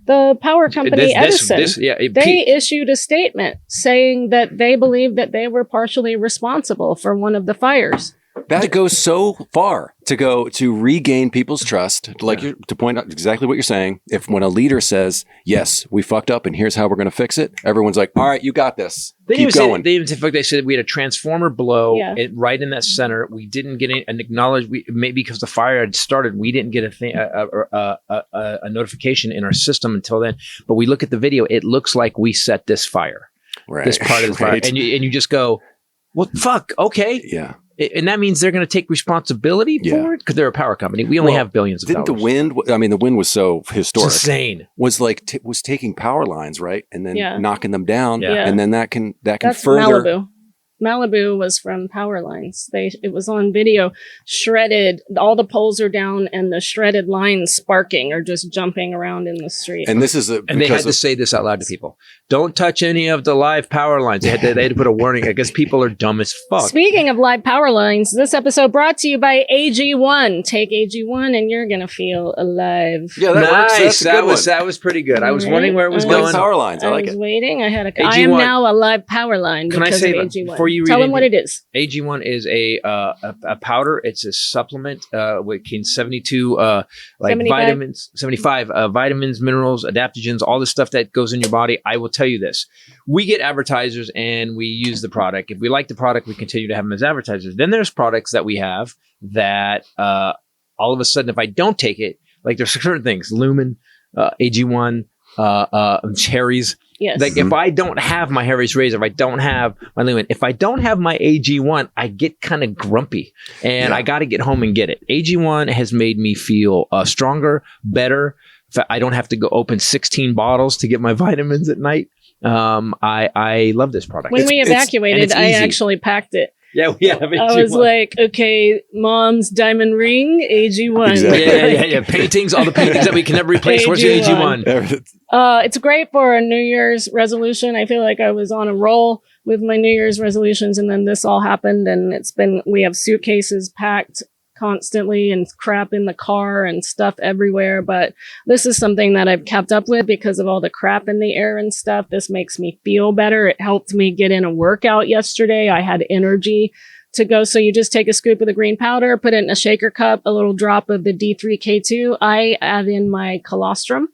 S9: the power company Edison, they issued a statement saying that they believe that they were partially responsible for one of the fires.
S10: That goes so far to regain people's trust, to point out exactly what you're saying. If when a leader says, yes, we fucked up and here's how we're going to fix it, everyone's like, all right, you got this. Keep going.
S1: They said we had a transformer blow
S9: Yeah.
S1: right in that center. We didn't get an acknowledged. Maybe because the fire had started, we didn't get a notification in our system until then. But we look at the video; it looks like we set this fire,
S10: Right.
S1: this part of the fire,
S10: Right.
S1: and you just go, well, fuck, okay.
S10: Yeah.
S1: And that means they're going to take responsibility for it because they're a power company. We only have billions of
S10: Didn't
S1: dollars.
S10: the wind? I mean, the wind was so historic.
S1: It's insane.
S10: Was like was taking power lines, right, and then
S9: Yeah.
S10: knocking them down,
S1: Yeah.
S10: and then that can
S9: That's
S10: further.
S9: Malibu. Malibu was from power lines. It was on video, shredded. All the poles are down, and the shredded lines sparking or just jumping around in the street.
S10: And this is
S1: and they had to say this out loud to people: don't touch any of the live power lines. They had to put a warning. I guess people are dumb as fuck.
S9: Speaking of live power lines, this episode brought to you by AG1. Take AG1, and you're gonna feel alive.
S10: Yeah, that works.
S1: Nice.
S10: That's
S1: That was pretty good. I was wondering where it was
S10: Live
S1: going.
S10: power lines. I like
S9: was
S10: it.
S9: waiting. I am
S1: AG1.
S9: now a live power line
S1: Can I
S9: because
S1: say
S9: of
S1: that
S9: AG1.
S1: before you read
S9: Tell them
S1: it?
S9: what it is.
S1: AG1 is a powder. It's a supplement with 72 like
S9: 75?
S1: vitamins, 75 vitamins, minerals, adaptogens, all the stuff that goes in your body. I will tell you this: we get advertisers and we use the product. If we like the product, we continue to have them as advertisers. Then there's products that we have that all of a sudden, if I don't take it, like there's certain things, Lumen, AG1, cherries.
S9: Yes.
S1: Like if I don't have my Harry's Razor, if I don't have my Lumen, if I don't have my AG1, I get kind of grumpy and I got to get home and get it. AG1 has made me feel stronger, better. I don't have to go open 16 bottles to get my vitamins at night. I love this product.
S9: When we evacuated, I
S1: easy.
S9: actually packed it.
S1: Yeah, we have AG1.
S9: I was like, okay, mom's diamond ring, AG1.
S10: Exactly.
S1: Yeah. Paintings, all the paintings that we can never replace. Where's your AG1?
S9: It's great for a New Year's resolution. I feel like I was on a roll with my New Year's resolutions, and then this all happened, and we have suitcases packed constantly and crap in the car and stuff everywhere. But this is something that I've kept up with because of all the crap in the air and stuff. This makes me feel better. It helped me get in a workout yesterday. I had energy to go. So you just take a scoop of the green powder, put it in a shaker cup, a little drop of the D3K2. I add in my colostrum.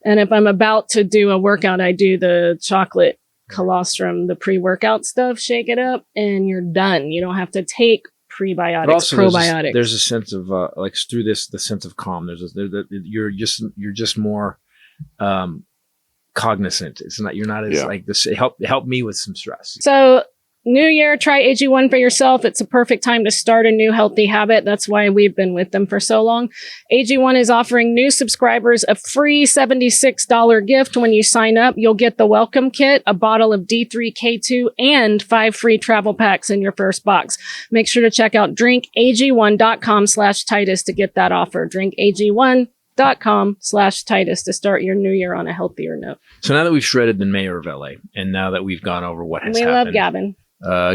S9: And if I'm about to do a workout, I do the chocolate colostrum, the pre-workout stuff, shake it up, and you're done. You don't have to take prebiotics,
S1: also,
S9: probiotics.
S1: There's a sense of like through this, the sense of calm. You're just more cognizant. It's not, you're not as like this. It helped me with some stress.
S9: So New Year, try AG1 for yourself. It's a perfect time to start a new healthy habit. That's why we've been with them for so long. AG1 is offering new subscribers a free $76 gift when you sign up. You'll get the welcome kit, a bottle of D3K2, and 5 free travel packs in your first box. Make sure to check out drinkag1.com/Titus to get that offer. drinkag1.com/Titus to start your new year on a healthier note.
S1: So now that we've shredded the mayor of LA, and now that we've gone over what has
S9: We
S1: happened,
S9: love Gavin.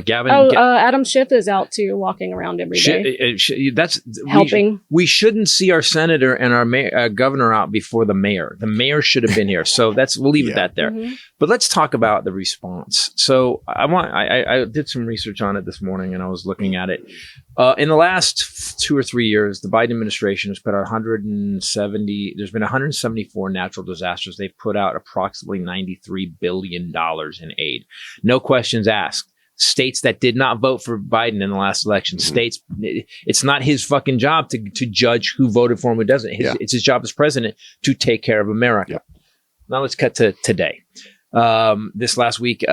S1: Gavin.
S9: Adam Schiff is out too, walking around every day.
S1: That's
S9: helping.
S1: We shouldn't see our senator and our governor out before the mayor. The mayor should have been here. So we'll leave it that there.
S9: Mm-hmm.
S1: But let's talk about the response. So I did some research on it this morning, and I was looking at it. In the last 2 or 3 years, the Biden administration has put out 170. There's been 174 natural disasters. They've put out approximately $93 billion in aid. No questions asked. States that did not vote for Biden in the last election, states, it's not his fucking job to judge who voted for him, who doesn't. It's his job as president to take care of America. Yeah. Now let's cut to today. This last week,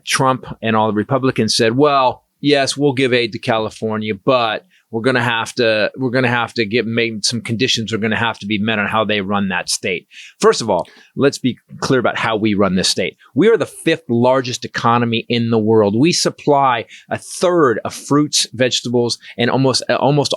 S1: Trump and all the Republicans said, well, yes, we'll give aid to California, but we're going to have to make some conditions are going to have to be met on how they run that state. First of all, let's be clear about how we run this state. We are the 5th largest economy in the world. We supply a third of fruits, vegetables, and almost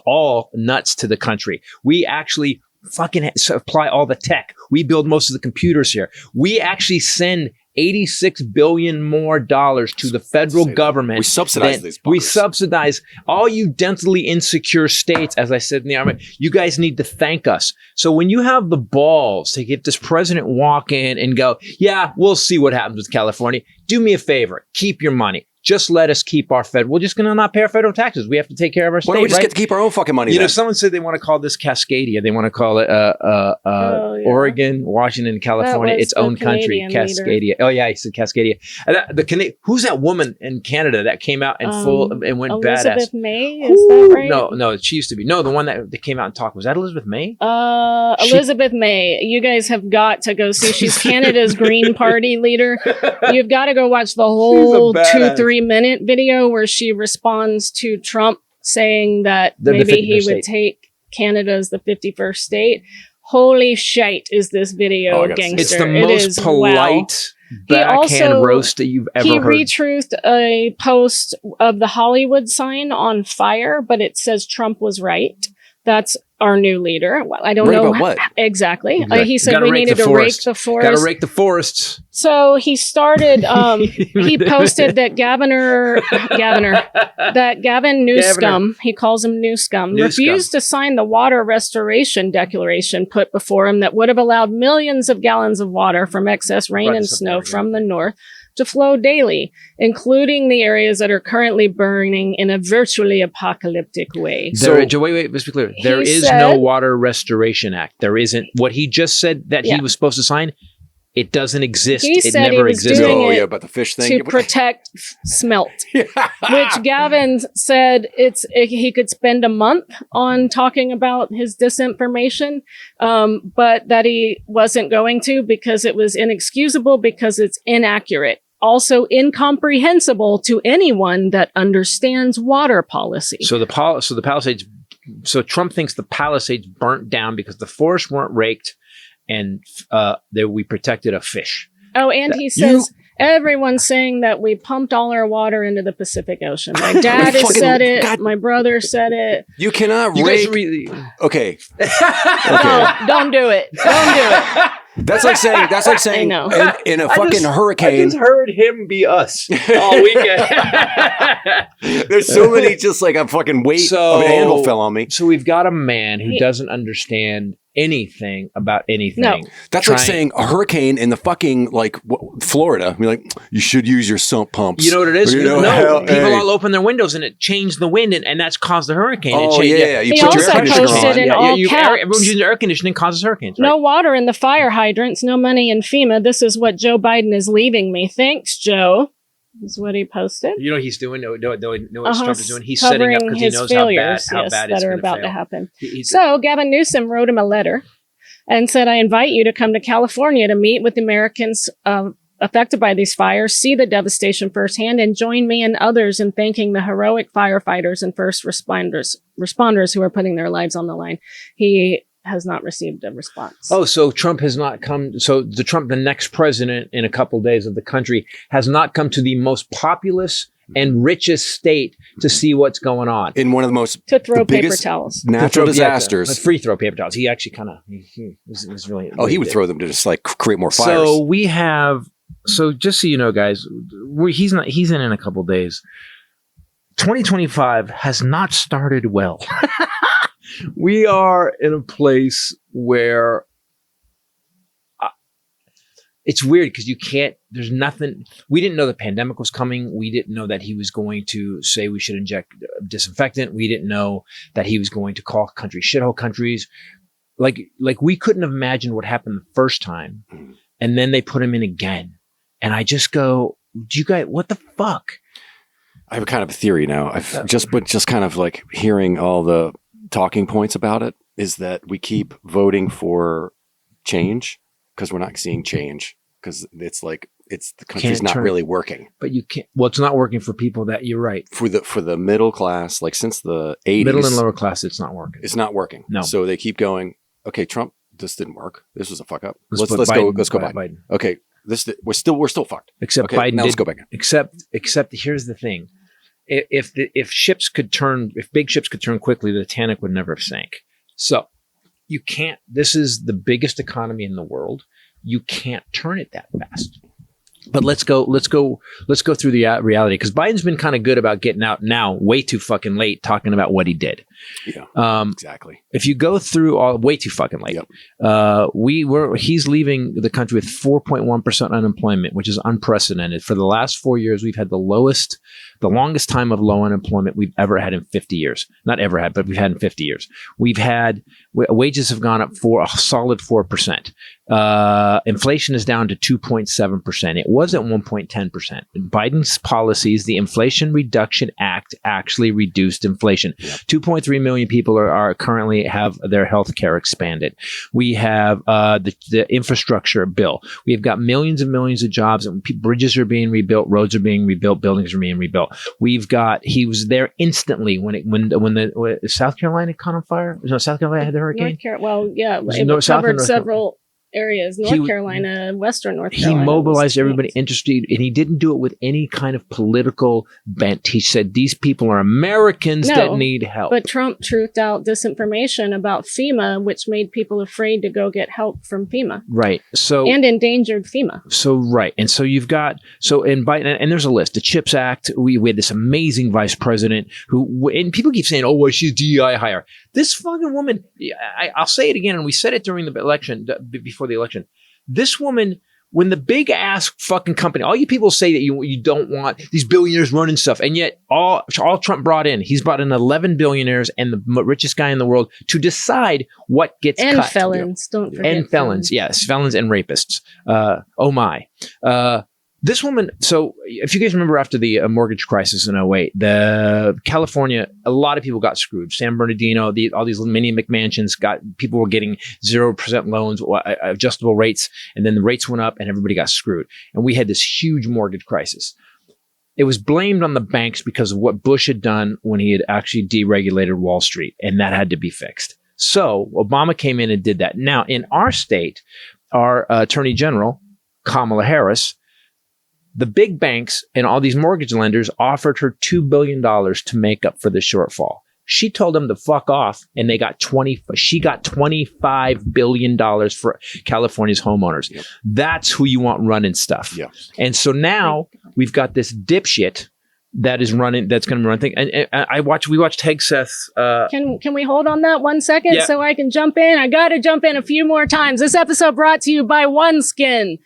S1: all nuts to the country. We actually fucking supply all the tech. We build most of the computers here. We actually send $86 billion more to the federal government.
S10: We subsidize these buggers.
S1: We subsidize all you densely insecure states. As I said in the army, you guys need to thank us. So when you have the balls to get this president walk in and go, yeah, we'll see what happens with California. Do me a favor. Keep your money. Just let us keep our we're just going to not pay our federal taxes. We have to take care of our state.
S10: Why don't we just get to keep our own fucking money?
S1: You know, someone said they want to call this Cascadia. They want to call it Oregon, Washington, California, its own country. Cascadia. Leader. Oh yeah, he said Cascadia. Who's that woman in Canada that came out and went badass?
S9: Elizabeth May, is that right?
S1: No, she used to be. No, the one that came out and talked, was that Elizabeth May?
S9: Elizabeth May. You guys have got to go see. She's Canada's Green Party leader. You've got to go watch the whole 2-3 minute video where she responds to Trump saying that maybe he would take Canada as the 51st state. Holy shite is this video, gangster.
S1: It's the most polite, backhand roast that you've ever
S9: he
S1: heard.
S9: He retruthed a post of the Hollywood sign on fire, but it says Trump was right. That's our new leader. Well, I don't know
S10: about what
S9: exactly. He said we needed to rake the forest.
S1: Got to rake the forests.
S9: So he started. He posted that Gavin Newscomb, he calls him Newscomb, refused to sign the water restoration declaration put before him that would have allowed millions of gallons of water from excess rain and snow from the north to flow daily, including the areas that are currently burning in a virtually apocalyptic way.
S1: Wait, let's be clear. There is no Water Restoration Act. There isn't. What he just said that he was supposed to sign, it doesn't exist.
S9: It never existed.
S10: About the fish thing.
S9: To protect smelt, which Gavin said he could spend a month on talking about his disinformation, but that he wasn't going to because it was inexcusable, because it's inaccurate. Also incomprehensible to anyone that understands water policy.
S1: So the Palisades. So Trump thinks the Palisades burnt down because the forests weren't raked, and we protected a fish.
S9: Oh, and he says everyone's saying that we pumped all our water into the Pacific Ocean. My dad has said it. God. My brother said it.
S10: You cannot rake. Okay.
S9: No, don't do it. Don't do it.
S10: That's like saying in a fucking hurricane.
S1: I just heard him be us all weekend.
S10: There's so many, just like a fucking weight of an anvil fell on me.
S1: So we've got a man who doesn't understand anything about anything.
S9: No.
S10: That's like saying a hurricane in the fucking Florida. I mean, like, you should use your sump pumps.
S1: You know what it is?
S10: No,
S1: people all open their windows and it changed the wind, and that's caused the hurricane.
S10: Oh, yeah.
S9: You put your air conditioner on.
S1: In all caps. Everyone's using air conditioning causes hurricanes. Right?
S9: No water in the fire hydrants, no money in FEMA. This is what Joe Biden is leaving me. Thanks, Joe. Is what he posted.
S1: You know what he's doing? No, what Trump is doing? He's setting up because he knows how bad it's
S9: about
S1: to
S9: happen. So Gavin Newsom wrote him a letter and said, I invite you to come to California to meet with Americans affected by these fires, see the devastation firsthand, and join me and others in thanking the heroic firefighters and first responders who are putting their lives on the line. He has not received a response.
S1: Oh, so Trump has not come. So the next president in a couple of days of the country has not come to the most populous and richest state to see what's going on.
S10: In one of the most
S9: to throw paper towels,
S10: natural disasters.
S1: Free throw paper towels. He actually kind of he was really.
S10: He would throw them to just like create more fires.
S1: So we have. So just so you know, guys, he's in a couple of days. 2025 has not started well. We are in a place where it's weird because there's nothing. We didn't know the pandemic was coming. We didn't know that he was going to say we should inject disinfectant. We didn't know that he was going to call countries shithole countries. Like we couldn't have imagined what happened the first time. And then they put him in again. And I just go, do you guys, what the fuck?
S10: I have a kind of a theory now. I've just kind of like hearing all the talking points about it is that we keep voting for change because we're not seeing change because the country's not really working.
S1: But you can't. Well, it's not working for people that you're right.
S10: For the middle class, like since the 80s,
S1: middle and lower class, it's not working.
S10: It's not working.
S1: No.
S10: So they keep going. Okay, Trump, this didn't work. This was a fuck up. Let's go Biden. Okay, we're still fucked.
S1: Except
S10: okay,
S1: Biden.
S10: Now let's go back.
S1: Except here's the thing. If big ships could turn quickly, the Titanic would never have sank. So you can't. This is the biggest economy in the world. You can't turn it that fast. But let's go through the reality because Biden's been kind of good about getting out now, way too fucking late, talking about what he did.
S10: Yeah, exactly.
S1: If you go through all way too fucking late, he's leaving the country with 4.1% unemployment, which is unprecedented. For the last 4 years, we've had the longest time of low unemployment we've ever had in 50 years. Not ever had, but we've had in 50 years. We've had wages have gone up for a solid 4%. Inflation is down to 2.7%. It was at 1.10%. Biden's policies, the Inflation Reduction Act, actually reduced inflation. 2.3 million people are currently have their health care expanded. We have the infrastructure bill. We've got millions and millions of jobs, and bridges are being rebuilt, roads are being rebuilt, buildings are being rebuilt. He was there instantly when South Carolina caught on fire. No, South Carolina had the hurricane.
S9: It covered several areas, North Carolina, Western North Carolina.
S1: He mobilized everybody interested, and he didn't do it with any kind of political bent. He said, these people are Americans that need help.
S9: But Trump truthed out disinformation about FEMA, which made people afraid to go get help from FEMA.
S1: Right. So
S9: and endangered FEMA.
S1: So right. And so you've got in Biden, and there's a list. The CHIPS Act. We had this amazing vice president who, and people keep saying, "Oh, well, she's DEI hire." This fucking woman. I'll say it again, and we said it during the election, before the election. This woman, when the big ass fucking company, all you people say that you don't want these billionaires running stuff, and yet all Trump brought in, he's brought in 11 billionaires and the richest guy in the world to decide what gets cut.
S9: And felons, don't forget.
S1: And felons, yes, felons and rapists. Oh my. This woman, so if you guys remember after the mortgage crisis in 2008, the California, a lot of people got screwed. San Bernardino, all these mini McMansions people were getting 0% loans, adjustable rates, and then the rates went up and everybody got screwed. And we had this huge mortgage crisis. It was blamed on the banks because of what Bush had done when he had actually deregulated Wall Street, and that had to be fixed. So Obama came in and did that. Now, in our state, our Attorney General, Kamala Harris, the big banks and all these mortgage lenders offered her $2 billion to make up for the shortfall. She told them to fuck off, and she got $25 billion for California's homeowners. Yep. That's who you want running stuff. Yep. And so now we've got this dipshit that's going to run things. And we watched Hegseth's.
S9: Can we hold on that 1 second so I can jump in? I got to jump in a few more times. This episode brought to you by OneSkin.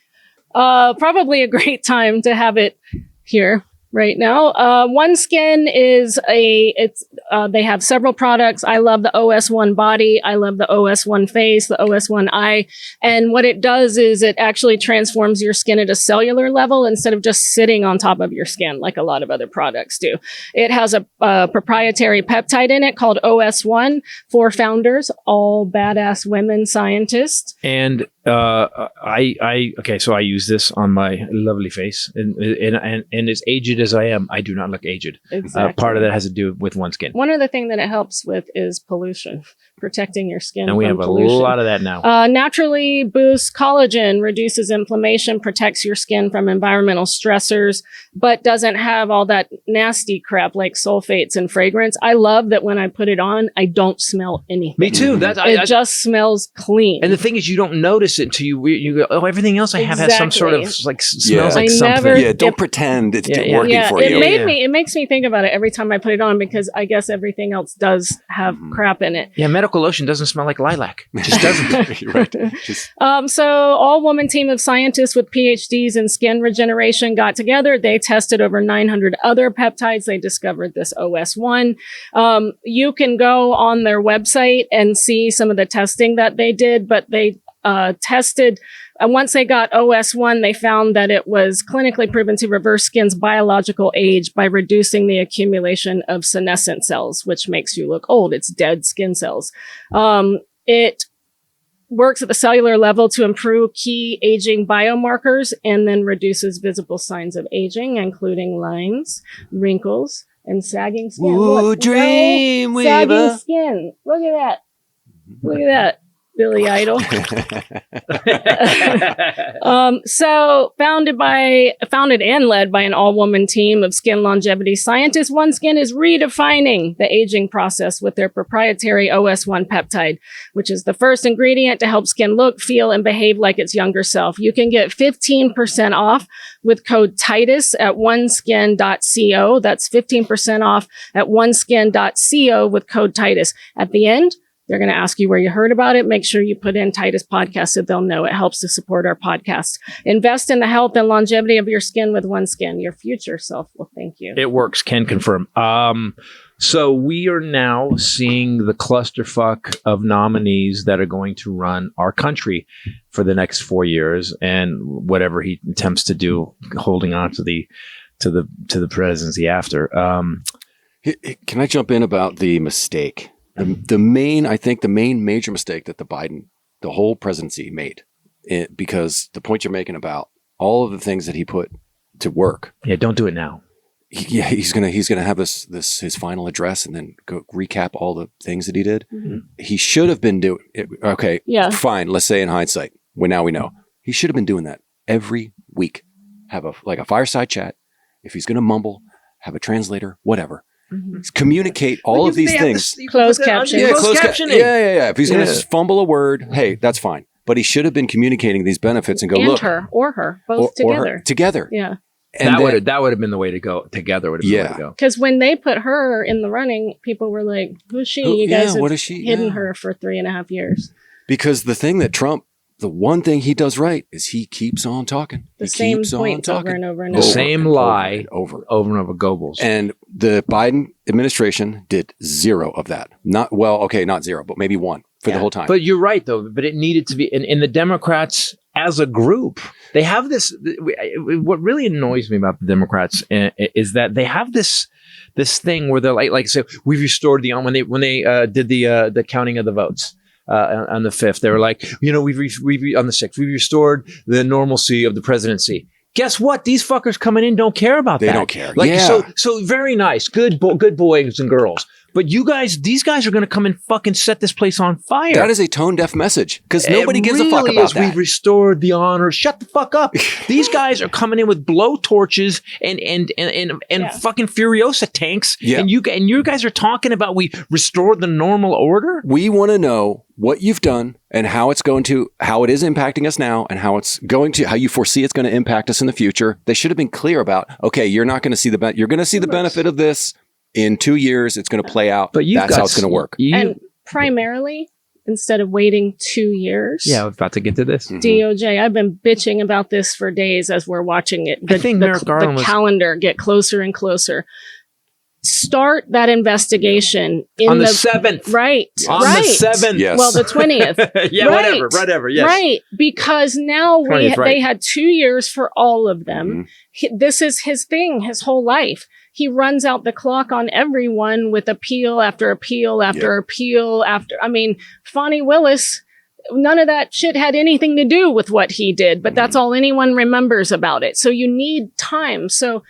S9: Probably a great time to have it here right now. OneSkin is they have several products. I love the OS1 body. I love the OS1 face, the OS1 eye. And what it does is it actually transforms your skin at a cellular level instead of just sitting on top of your skin like a lot of other products do. It has a proprietary peptide in it called OS1. 4 founders, all badass women scientists.
S1: And so I use this on my lovely face, and as aged as I am, I do not look aged.
S9: Exactly.
S1: Part of that has to do with OneSkin.
S9: One other thing that it helps with is pollution, protecting your skin.
S1: And we have pollution. A lot of that now.
S9: Naturally boosts collagen, reduces inflammation, protects your skin from environmental stressors, but doesn't have all that nasty crap like sulfates and fragrance. I love that when I put it on, I don't smell anything.
S1: Me too.
S9: It just smells clean.
S1: And the thing is, you don't notice it until you go, oh, everything else I have has some sort of like smells like something.
S10: Don't pretend it's working for you.
S9: It makes me think about it every time I put it on, because I guess everything else does have crap in it.
S1: Yeah, medical lotion doesn't smell like lilac. It just doesn't.
S9: Right. So all-woman team of scientists with PhDs in skin regeneration got together. They tested over 900 other peptides. They discovered this OS1. You can go on their website and see some of the testing that they did, but they tested. Once they got OS1, they found that it was clinically proven to reverse skin's biological age by reducing the accumulation of senescent cells, which makes you look old. It's dead skin cells. It works at the cellular level to improve key aging biomarkers and then reduces visible signs of aging, including lines, wrinkles, and sagging skin.
S10: Ooh, Dreamweaver.
S9: Sagging skin. Look at that. Look at that. Billy Idol. So founded and led by an all-woman team of skin longevity scientists, OneSkin is redefining the aging process with their proprietary OS1 peptide, which is the first ingredient to help skin look, feel, and behave like its younger self. You can get 15% off with code Titus at oneskin.co. That's 15% off at oneskin.co with code Titus. At the end, they're going to ask you where you heard about it. Make sure you put in Titus Podcast so they'll know. It helps to support our podcast. Invest in the health and longevity of your skin with OneSkin. Your future self will thank you.
S1: It works. Can confirm. So we are now seeing the clusterfuck of nominees that are going to run our country for the next 4 years, and whatever he attempts to do, holding on to the presidency after.
S10: Can I jump in about the mistake? The main major mistake that the whole presidency made, because the point you're making about all of the things that he put to work.
S1: Yeah, don't do it now.
S10: He's gonna have his final address and then go recap all the things that he did. Mm-hmm. He should have been doing it. Okay, yeah, fine. Let's say in hindsight, When now we know. He should have been doing that every week. Have a fireside chat. If he's going to mumble, have a translator, whatever. Communicate all of these things.
S9: Closed captioning.
S10: Yeah,
S1: Closed captioning.
S10: Yeah. If he's going to fumble a word, hey, that's fine. But he should have been communicating these benefits and go,
S9: And
S10: look.
S9: her, both together.
S10: Together.
S9: Yeah.
S10: And
S1: that would have been the way to go. Together would have been the way to go.
S9: Because when they put her in the running, people were like, who's she? You guys have
S10: what is she?
S9: hidden her for 3.5 years.
S10: Because the one thing he does right is he keeps on talking.
S9: The same point over and over and
S1: The
S9: over.
S1: same lie
S10: over
S1: and over Goebbels.
S10: And the Biden administration did zero of that. Not zero, but maybe one for the whole time.
S1: But you're right, though. But it needed to be. In the Democrats as a group, they have this. What really annoys me about the Democrats is that they have this thing where they're like so we've restored when they did the counting of the votes. On the 5th, they were like, we've on the 6th, we've restored the normalcy of the presidency. Guess what? These fuckers coming in don't care about that.
S10: They don't care.
S1: So very nice, good boys and girls. But these guys are going to come and fucking set this place on fire.
S10: That is a tone-deaf message because nobody gives a fuck about that.
S1: We've restored the honor. Shut the fuck up. These guys are coming in with blow torches and fucking Furiosa tanks. Yeah. And you guys are talking about we restored the normal order.
S10: We want to know what you've done and how it is impacting us now and how you foresee it's going to impact us in the future. They should have been clear about, okay, you're not going to see you're going to see the benefit of this. In 2 years, it's going to play out. But that's how it's going to work.
S9: And primarily, instead of waiting 2 years.
S1: Yeah, we're about to get to this.
S9: DOJ, I've been bitching about this for days as we're watching it.
S1: I think the
S9: calendar get closer and closer. Start that investigation
S1: on the 7th.
S9: Right.
S1: On the 7th.
S10: Yes.
S9: Well, the 20th.
S1: Yeah,
S9: right.
S1: whatever. Yes.
S9: Right. Because now they had 2 years for all of them. This is his thing, his whole life. He runs out the clock on everyone with appeal after appeal after appeal after. I mean, Fani Willis, none of that shit had anything to do with what he did, but that's all anyone remembers about it. So you need time. So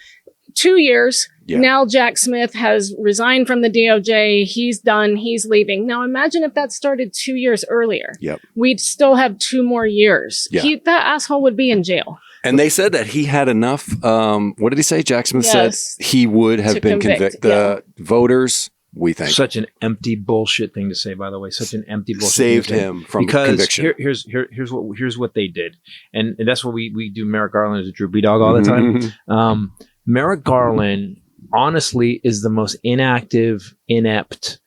S9: 2 years. Yeah. Now Jack Smith has resigned from the DOJ. He's done. He's leaving. Now imagine if that started 2 years earlier.
S10: Yep.
S9: We'd still have 2 more years.
S10: Yeah.
S9: That asshole would be in jail.
S10: And they said that he had enough. What did he say? Jack Smith said he would have been convicted. The voters, we think.
S1: Such an empty bullshit thing to say, by the way. Such an empty bullshit.
S10: Saved him from conviction.
S1: Here's what they did. And that's what we do Merrick Garland as a droopy dog all the time. Merrick Garland, honestly, is the most inactive, inept,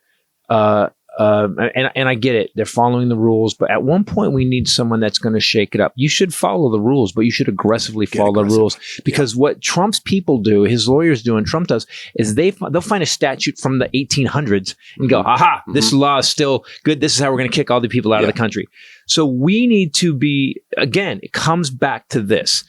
S1: and I get it. They're following the rules, but at one point we need someone that's going to shake it up. You should follow the rules, but you should aggressively follow the rules because what Trump's people do, his lawyers do, and Trump does, is they'll find a statute from the 1800s and go, aha, this law is still good. This is how we're going to kick all the people out of the country. So we need to be, again, it comes back to this.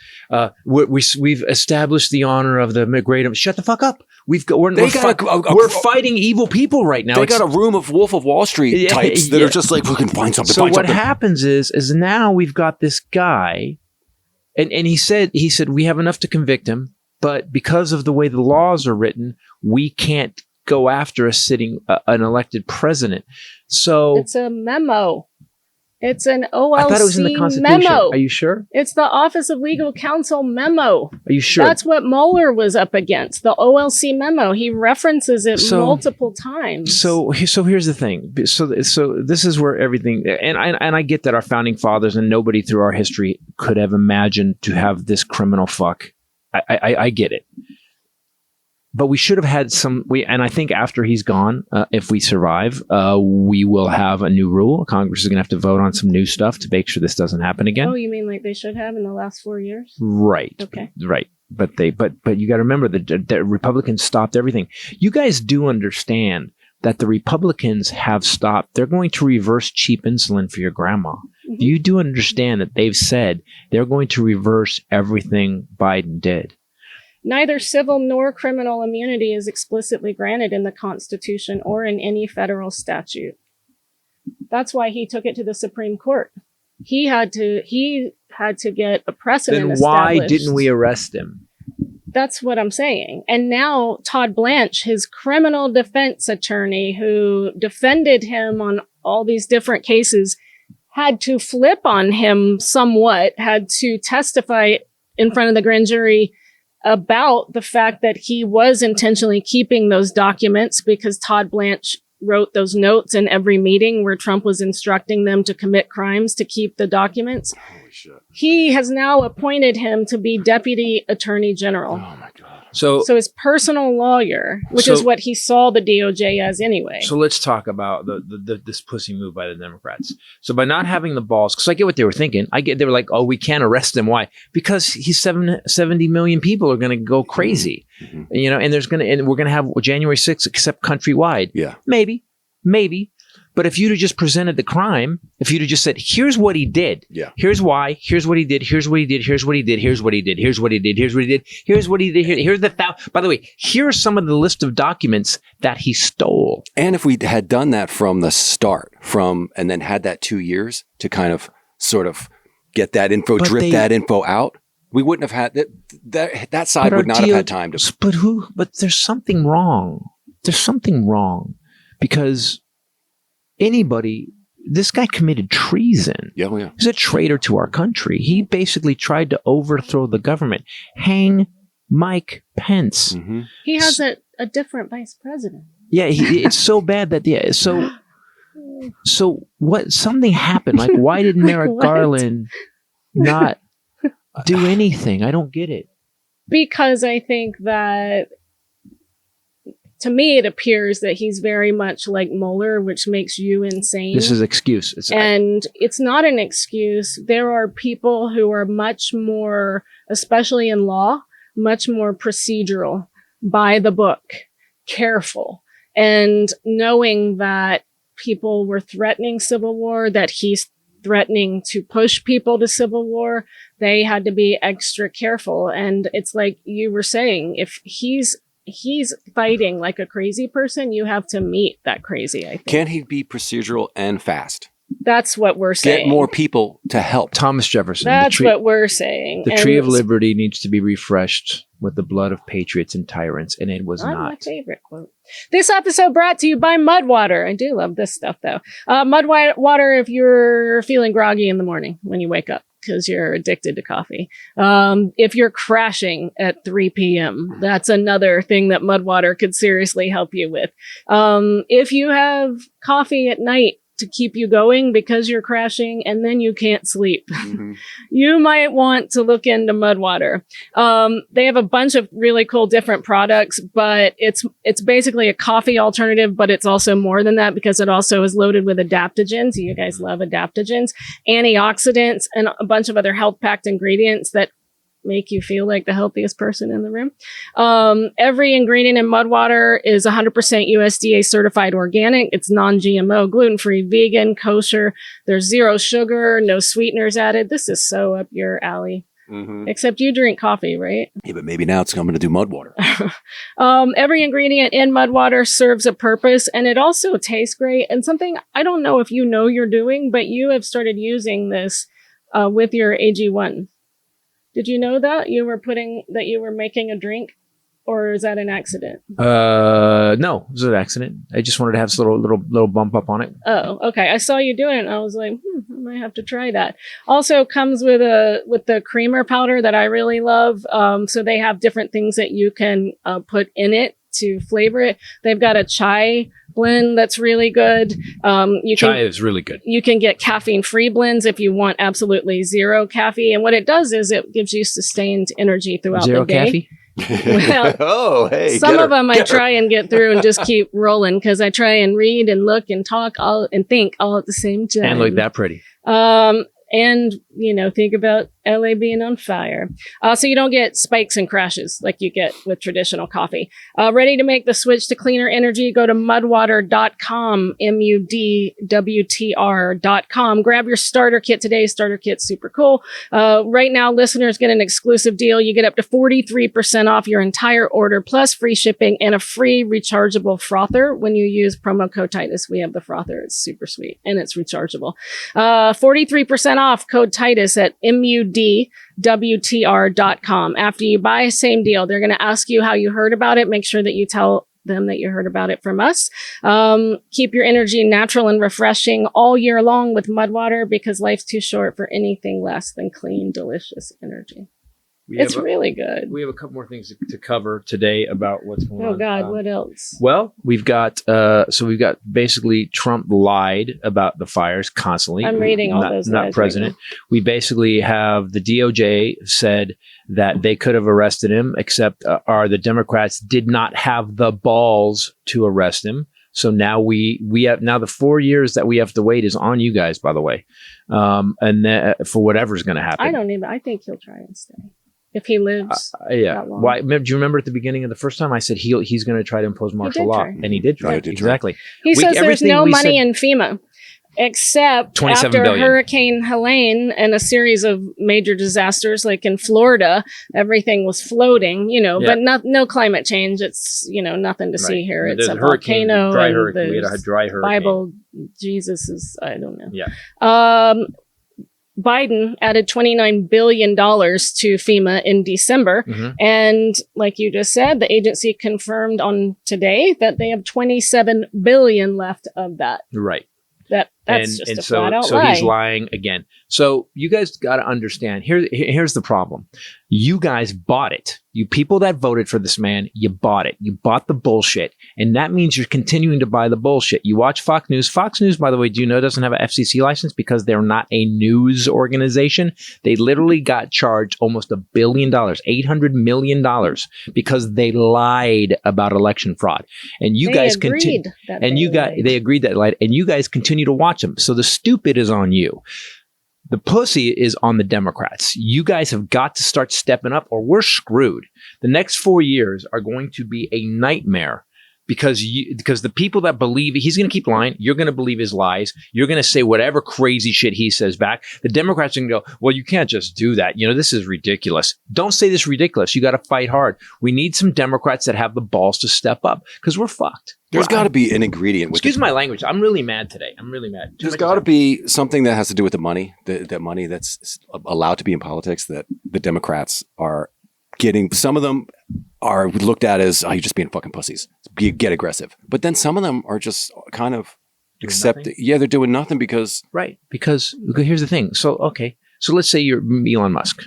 S1: We've established the honor of the great. Shut the fuck up. We're fighting evil people right now.
S10: They got a room of Wolf of Wall Street types that are just like, we can find something.
S1: So what happens is now we've got this guy, and he said we have enough to convict him, but because of the way the laws are written, we can't go after an elected president. So
S9: it's a memo. It's an OLC
S1: I thought it was in the Constitution.
S9: Memo.
S1: Are you sure?
S9: It's the Office of Legal Counsel memo.
S1: Are you sure?
S9: That's what Mueller was up against, the OLC memo. He references it multiple times.
S1: So here's the thing. So this is where everything, and I get that our founding fathers and nobody through our history could have imagined to have this criminal fuck. I get it. But we should have had and I think after he's gone, if we survive, we will have a new rule. Congress is going to have to vote on some new stuff to make sure this doesn't happen again.
S9: Oh, you mean like they should have in the last 4 years?
S1: Right.
S9: Okay.
S1: Right. But you got to remember that the Republicans stopped everything. You guys do understand that the Republicans have stopped. They're going to reverse cheap insulin for your grandma. Mm-hmm. You do understand that they've said they're going to reverse everything Biden did.
S9: Neither civil nor criminal immunity is explicitly granted in the Constitution or in any federal statute. That's why he took it to the Supreme Court. He had to get a precedent established.
S1: Then why didn't we arrest him?
S9: That's what I'm saying. And now Todd Blanche, his criminal defense attorney who defended him on all these different cases, had to flip on him somewhat, had to testify in front of the grand jury about the fact that he was intentionally keeping those documents because Todd Blanche wrote those notes in every meeting where Trump was instructing them to commit crimes to keep the documents.
S10: Holy shit.
S9: He has now appointed him to be Deputy Attorney General.
S10: Oh my God.
S9: So his personal lawyer, which is what he saw the DOJ as anyway.
S1: So let's talk about this pussy move by the Democrats. So by not having the balls, because I get what they were thinking. They were like, oh, we can't arrest him. Why? Because he's 70 million people are going to go crazy, and we're going to have January 6th except countrywide.
S10: Yeah,
S1: maybe. But if you'd have just presented the crime, if you'd have just said, here's what he did.
S10: Yeah.
S1: Here's why. Here's what he did. Here's what he did. Here's what he did. Here's what he did. Here's what he did. Here's what he did. Here's what he did. Here's by the way, here's some of the list of documents that he stole.
S10: And if we had done that from the start, and then had that 2 years to kind of sort of get that info, that info out, we wouldn't have had that side would not have had time to.
S1: But there's something wrong. There's something wrong because this guy committed treason.
S10: Yeah.
S1: He's a traitor to our country. He basically tried to overthrow the government. Hang Mike Pence.
S10: Mm-hmm.
S9: He has a different vice president.
S1: Yeah, it's so bad that So what? Something happened. Like, why did Merrick Garland not do anything? I don't get it.
S9: Because I think that, to me, it appears that he's very much like Mueller, which makes you insane.
S1: This is an excuse.
S9: It's not an excuse. There are people who are much more, especially in law, much more procedural, by the book, careful, and knowing that people were threatening civil war, that he's threatening to push people to civil war, they had to be extra careful. And it's like you were saying, if he's fighting like a crazy person, you have to meet that crazy, I think.
S10: Can he be procedural and fast?
S9: That's what we're saying.
S10: Get more people to help.
S1: Thomas Jefferson.
S9: That's what we're saying.
S1: The Tree of Liberty needs to be refreshed with the blood of patriots and tyrants, and it was not.
S9: My favorite quote. This episode brought to you by Mudwater. I do love this stuff, though. Mudwater if you're feeling groggy in the morning when you wake up because you're addicted to coffee. If you're crashing at 3 p.m., that's another thing that Mudwater could seriously help you with. If you have coffee at night to keep you going because you're crashing and then you can't sleep, you might want to look into Mudwater. They have a bunch of really cool different products, but it's basically a coffee alternative, but it's also more than that because it also is loaded with adaptogens. You guys love adaptogens, antioxidants, and a bunch of other health-packed ingredients that make you feel like the healthiest person in the room. Every ingredient in Mudwater is 100% USDA certified organic. It's non-GMO, gluten-free, vegan, kosher. There's 0 sugar, no sweeteners added. This is so up your alley. Mm-hmm. Except you drink coffee, right?
S10: Yeah, but maybe now it's coming to do Mudwater.
S9: Every ingredient in Mudwater serves a purpose, and it also tastes great. And something I don't know if you know you're doing, but you have started using this with your AG1. Did you know that you were making a drink, or is that an accident?
S1: No, it was an accident. I just wanted to have this little bump up on it.
S9: Oh, okay. I saw you doing it, and I was like, I might have to try that. Also comes with the creamer powder that I really love. So they have different things that you can put in it to flavor it. They've got a chai blend that's really good. Chai
S1: is really good.
S9: You can get caffeine-free blends if you want absolutely 0 caffeine. And what it does is it gives you sustained energy throughout the day. Well, some of them I try and get through and just keep rolling because I try and read and look and talk and think all at the same time.
S1: And look that pretty.
S9: And, think about LA being on fire. So you don't get spikes and crashes like you get with traditional coffee. Ready to make the switch to cleaner energy? Go to mudwater.com, MUDWTR.com. Grab your starter kit today. Starter kit's super cool. Right now, listeners get an exclusive deal. You get up to 43% off your entire order, plus free shipping and a free rechargeable frother when you use promo code Titus. We have the frother. It's super sweet and it's rechargeable. 43% off code Titus at MUDWTR.com. After you buy, same deal. They're going to ask you how you heard about it. Make sure that you tell them that you heard about it from us. Keep your energy natural and refreshing all year long with Mudwater, because life's too short for anything less than clean, delicious energy. It's really good.
S1: We have a couple more things to cover today about what's going on.
S9: Oh God, what else?
S1: Well, we've got basically Trump lied about the fires constantly.
S9: I'm reading all those.
S1: Not president. Right, we basically have the DOJ said that they could have arrested him, except the Democrats did not have the balls to arrest him. So now we have the 4 years that we have to wait is on you guys, by the way, and for whatever's going to happen.
S9: I think he'll try and stay. If he lives,
S1: yeah. Why? Do you remember at the beginning of the first time I said he's going to try to impose martial law, and he did try. Exactly.
S9: He says there's no money in FEMA, except after Hurricane Helene and a series of major disasters, like in Florida, everything was floating. But no climate change. It's nothing to see here. It's a volcano.
S1: Dry hurricane. We had a dry hurricane.
S9: Bible, Jesus is I don't know.
S1: Yeah.
S9: Biden added $29 billion to FEMA in December. Mm-hmm. And like you just said, the agency confirmed on today that they have $27 billion left of that.
S1: Right.
S9: That's just a flat out lie.
S1: So he's lying again. So you guys got to understand, here's the problem. You guys bought it. You people that voted for this man, you bought it. You bought the bullshit. And that means you're continuing to buy the bullshit. You watch Fox News. Fox News, by the way, do you know doesn't have an FCC license because they're not a news organization? They literally got charged almost $1 billion, $800 million, because they lied about election fraud. And you guys continue. They agreed that lied, and you guys continue to watch them. So the stupid is on you. The pussy is on the Democrats. You guys have got to start stepping up or we're screwed. The next 4 years are going to be a nightmare because the people that believe he's going to keep lying, you're going to believe his lies. You're going to say whatever crazy shit he says back. The Democrats are going to go, well, you can't just do that. This is ridiculous. Don't say this ridiculous. You got to fight hard. We need some Democrats that have the balls to step up because we're fucked.
S10: There's got to be an ingredient.
S1: Excuse my language. I'm really mad today. I'm really mad.
S10: There's got to be something that has to do with the money, that money that's allowed to be in politics that the Democrats are getting. Some of them are looked at as, you're just being fucking pussies. Get aggressive. But then some of them are just kind of accepting. Yeah, they're doing nothing because.
S1: Right. Because here's the thing. So let's say you're Elon Musk,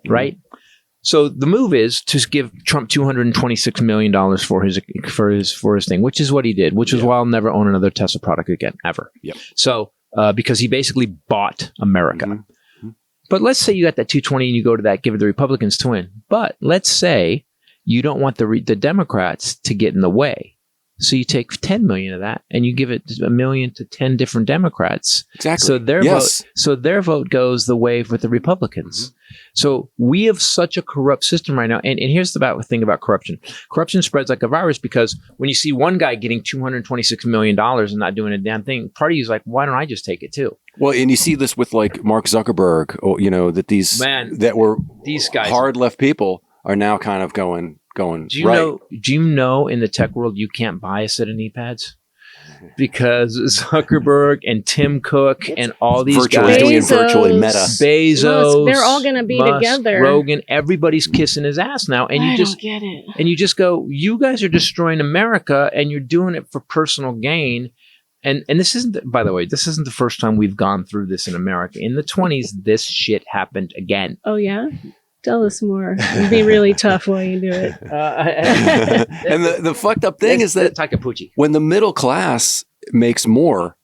S1: right? Mm-hmm. So the move is to give Trump $226 million for his thing, which is what he did, which is why I'll never own another Tesla product again, ever.
S10: Yep.
S1: So because he basically bought America. Mm-hmm. But let's say you got that 220 and you go to that, give it the Republicans to win. But let's say you don't want the Democrats to get in the way. So you take 10 million of that and you give it $1 million to 10 different Democrats.
S10: Exactly.
S1: So their vote goes the way with the Republicans. Mm-hmm. So we have such a corrupt system right now. And here's the thing about corruption. Corruption spreads like a virus because when you see one guy getting $226 million and not doing a damn thing, part of you is like, why don't I just take it too?
S10: Well, and you see this with like Mark Zuckerberg, that these guys, hard left people are now kind of going. Do you know in the tech world you can't buy a set of knee pads? Because Zuckerberg and Tim Cook and all these guys, virtually Meta,
S1: Bezos,
S9: they're all going to be together.
S1: Rogan, everybody's kissing his ass now, and I don't get it. And you just go, you guys are destroying America, and you're doing it for personal gain. And this isn't, by the way, this isn't the first time we've gone through this in America. In the 1920s, this shit happened again.
S9: Oh yeah. Tell us more. It'd be really tough while you do it.
S10: And the fucked up thing is that when the middle class makes more,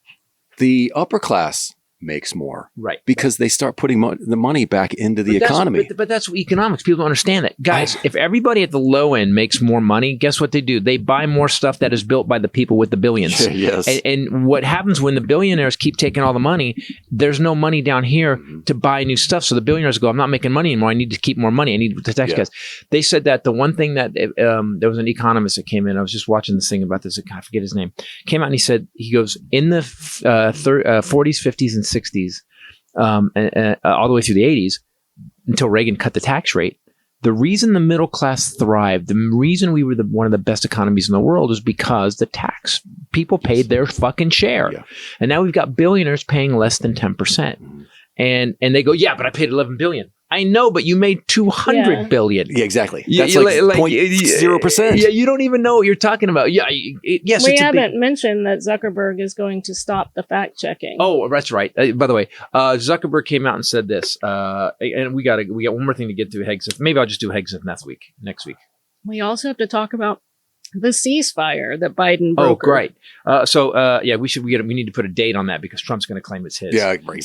S10: the upper class makes more.
S1: Right.
S10: Because they start putting the money back into the economy.
S1: But that's economics. People don't understand that. Guys, if everybody at the low end makes more money, guess what they do? They buy more stuff that is built by the people with the billions.
S10: Yes.
S1: And what happens when the billionaires keep taking all the money, there's no money down here to buy new stuff. So the billionaires go, I'm not making money anymore. I need to keep more money. I need the tax cuts. They said that the one thing that there was an economist that came in. I was just watching this thing about this. I forget his name. Came out and he goes, in the 40s, 50s, and 60s, all the way through the 80s, until Reagan cut the tax rate, the reason the middle class thrived, the reason we were one of the best economies in the world is because the tax people paid their fucking share. Yeah. And now we've got billionaires paying less than 10%. And they go, yeah, but I paid $11 billion. I know, but you made 200 billion.
S10: Yeah, exactly.
S1: Yeah,
S10: That's
S1: you-
S10: like
S1: like-
S10: 0.0%.
S1: Yeah, you don't even know what you're talking about. Yeah, yes,
S9: We
S1: it's a
S9: haven't
S1: big.
S9: mentioned that Zuckerberg is going to stop the fact checking.
S1: Oh, that's right. By the way, Zuckerberg came out and said this, and we got one more thing to get to. Hegseth. Maybe I'll just do Hegseth next week.
S9: We also have to talk about the ceasefire that Biden brokered.
S1: Oh, great. We need to put a date on that because Trump's going to claim it's his.
S10: Yeah, exactly.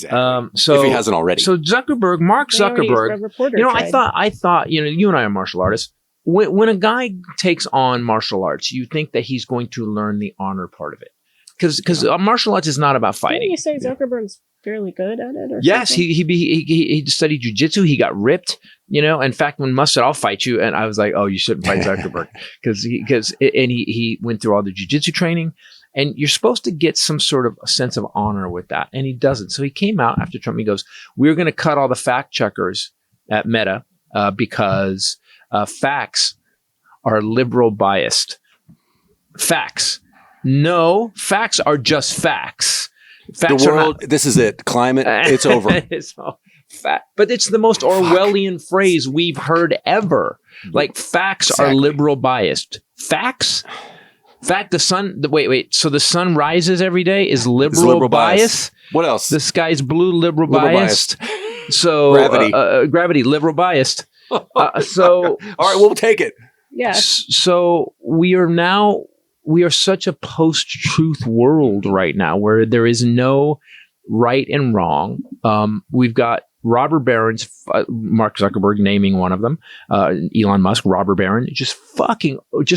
S1: So
S10: if he hasn't already.
S1: So Mark
S9: They already-
S1: Zuckerberg.
S9: a reporter
S1: You know,
S9: tried.
S1: I thought, you and I are martial artists. When a guy takes on martial arts, you think that he's going to learn the honor part of it, because martial arts is not about
S9: Didn't
S1: fighting.
S9: you say Zuckerberg's fairly good at it? Or
S1: Yes,
S9: something?
S1: he studied jujitsu. He got ripped. In fact, when Musk said, "I'll fight you," and I was like, "Oh, you shouldn't fight Zuckerberg," because he went through all the jujitsu training, and you're supposed to get some sort of a sense of honor with that, and he doesn't. So he came out after Trump. He goes, "We're going to cut all the fact checkers at Meta because facts are liberal biased. Facts, no, facts are just facts." Facts
S10: the
S1: are
S10: world,
S1: not-
S10: this is it. Climate, it's over.
S1: It's all fact. But it's the most Orwellian phrase we've heard ever. Like, facts are liberal biased. Facts? Fact, the sun, wait. So the sun rises every day is liberal bias?
S10: What else?
S1: The sky's blue, liberal
S10: Liberal
S1: biased. So gravity, liberal biased. So
S10: all right, we'll take it.
S9: Yes.
S1: So we are such a post-truth world right now where there is no right and wrong. We've got robber barons, Mark Zuckerberg naming one of them, Elon Musk, robber baron, just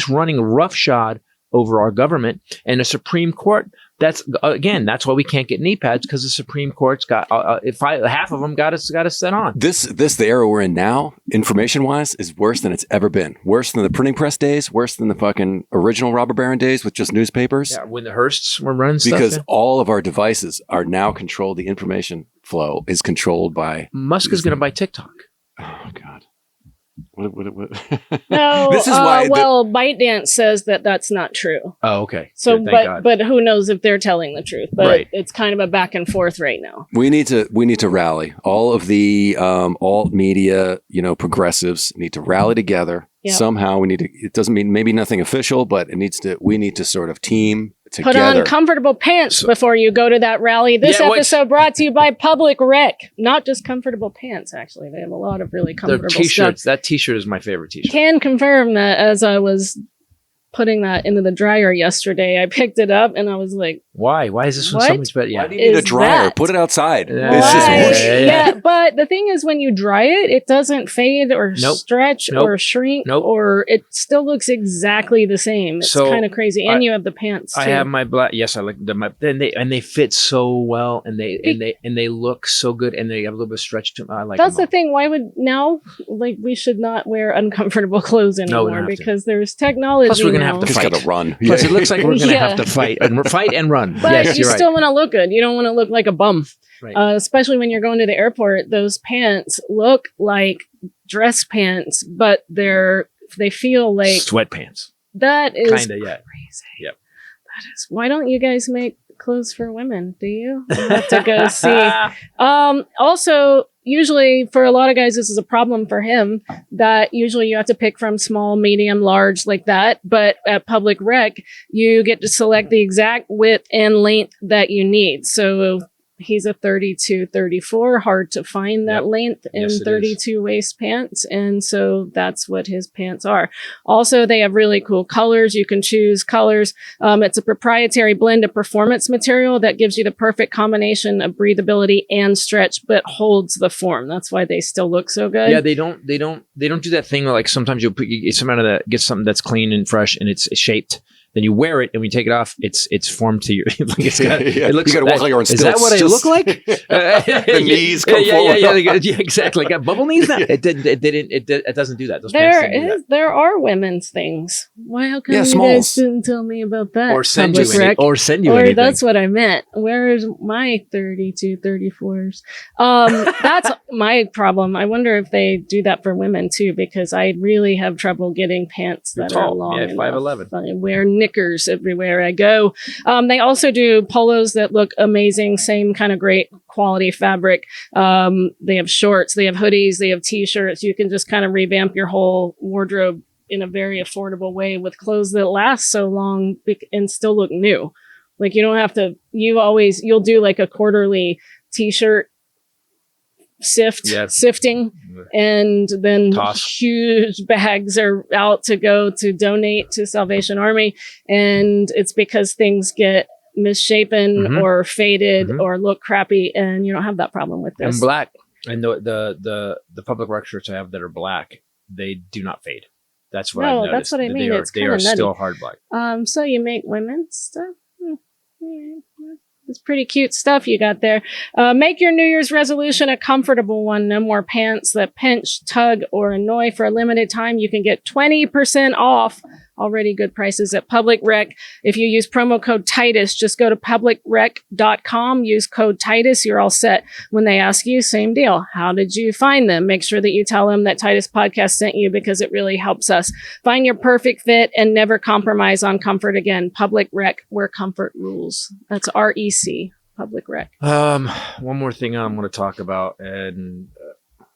S1: running roughshod over our government, and a Supreme Court. That's why we can't get knee pads, because the Supreme Court's got half of them got us set on.
S10: The era we're in now, information wise, is worse than it's ever been. Worse than the printing press days. Worse than the fucking original robber baron days with just newspapers.
S1: Yeah, when the Hearsts were running stuff.
S10: Because all of our devices are now controlled. The information flow is controlled by
S1: Musk is going to buy TikTok.
S10: Oh God. What?
S9: No,
S10: This is why
S9: ByteDance says that that's not true.
S1: Oh, okay.
S9: So,
S1: Good, thank God.
S9: but who knows if they're telling the truth? But
S1: Right.
S9: it's kind of a back and forth right now.
S10: we need to rally. All of the alt media, progressives need to rally together.
S9: Yep.
S10: Somehow we need to. It doesn't mean maybe nothing official, but we need to sort of team together.
S9: Put on comfortable pants before you go to that rally. This episode brought to you by Public Rec. Not just comfortable pants, actually. They have a lot of really
S1: Their
S9: comfortable
S1: t-shirts.
S9: stuff.
S1: That t-shirt is my favorite t-shirt.
S9: Can confirm that as I was putting that into the dryer yesterday, I picked it up and I was like,
S1: Why? Why is this one so
S9: What?
S1: much better? Yeah.
S10: Why do you need a
S9: is
S10: dryer?
S9: that?
S10: Put it outside.
S1: Yeah.
S10: It's just
S9: Why?
S10: whoosh.
S9: Yeah, but the thing is, when you dry it, it doesn't fade or
S1: Nope. Nope.
S9: stretch or shrink,
S1: Nope.
S9: or it still looks exactly the same. It's
S1: So,
S9: kind of crazy. And you have the pants too.
S1: I have my black. Yes, I like them. They fit so well, and they look so good, and they have a little bit of stretch to them. I like.
S9: That's
S1: them
S9: the thing. Why would now, we should not wear uncomfortable clothes
S1: we
S9: anymore
S1: don't have to.
S9: because there's technology.
S1: Plus, we're gonna
S9: now.
S1: have to
S10: Just
S1: fight.
S10: got to run.
S1: Plus, it looks like we're going to
S9: Yeah.
S1: have to fight and run.
S9: But
S1: Yes,
S9: you
S1: you're right.
S9: still want to look good. You don't want to look like a bum.
S1: Right.
S9: Especially when you're going to the airport. Those pants look like dress pants, but they feel like
S1: Sweatpants.
S9: that is
S1: Kinda, yeah.
S9: crazy.
S1: Yep.
S9: That is. Why don't you guys make clothes for women? Do you? I'll have to go see. Also, usually for a lot of guys, this is a problem for him that usually you have to pick from small, medium, large, like that. But at Public Rec, you get to select the exact width and length that you need. So he's a 32, 34, hard to find that
S1: Yep.
S9: length in
S1: Yes, it is.
S9: 32 waist pants. And so that's what his pants are. Also, they have really cool colors. You can choose colors. It's a proprietary blend of performance material that gives you the perfect combination of breathability and stretch, but holds the form. That's why they still look so good.
S1: Yeah, they don't do that thing where, like, sometimes you get something that's clean and fresh and it's shaped. Then you wear it, and when you take it off, it's formed to your. Like it's got,
S10: Yeah.
S1: It looks.
S10: You gotta walk like you're on
S1: Is that
S10: stilts.
S1: what I
S10: Just-
S1: look like?
S10: The knees come
S1: yeah,
S10: forward.
S1: Yeah, exactly. Got bubble knees now. It didn't. It doesn't do that. Those pants didn't do that.
S9: There are women's things. Why? How come
S10: Yeah,
S9: you guys
S10: smalls.
S9: didn't tell me about that?
S1: Or send
S9: Public
S1: you
S9: Rec?
S1: anything.
S9: That's what I meant. Where is my 32, 34s? That's my problem. I wonder if they do that for women too, because I really have trouble getting pants that
S1: You're
S9: are
S1: tall.
S9: long.
S1: Yeah, 5'11".
S9: I wear knickers everywhere I go. They also do polos that look amazing, same kind of great quality fabric. They have shorts, they have hoodies, they have t-shirts. You can just kind of revamp your whole wardrobe in a very affordable way with clothes that last so long and still look new. Like you don't have to, you'll do like a quarterly t-shirt sifting, and then huge bags are out to go to donate to Salvation Army, and it's because things get misshapen or faded or look crappy, and you don't have that problem with this.
S1: And black, and the public rec shirts I have that are black, they do not fade. That's what I've noticed.
S9: That's what I mean.
S1: They are still hard black.
S9: So you make women's stuff. It's pretty cute stuff you got there. Make your New Year's resolution a comfortable one. No more pants that pinch, tug, or annoy. For a limited time, you can get 20% off already good prices at Public Rec. If you use promo code Titus, just go to publicrec.com, use code Titus. You're all set. When they ask you, same deal. How did you find them? Make sure that you tell them that Titus Podcast sent you, because it really helps us. Find your perfect fit and never compromise on comfort again. Public Rec, where comfort rules. That's REC, Public Rec.
S1: One more thing I'm going to talk about. And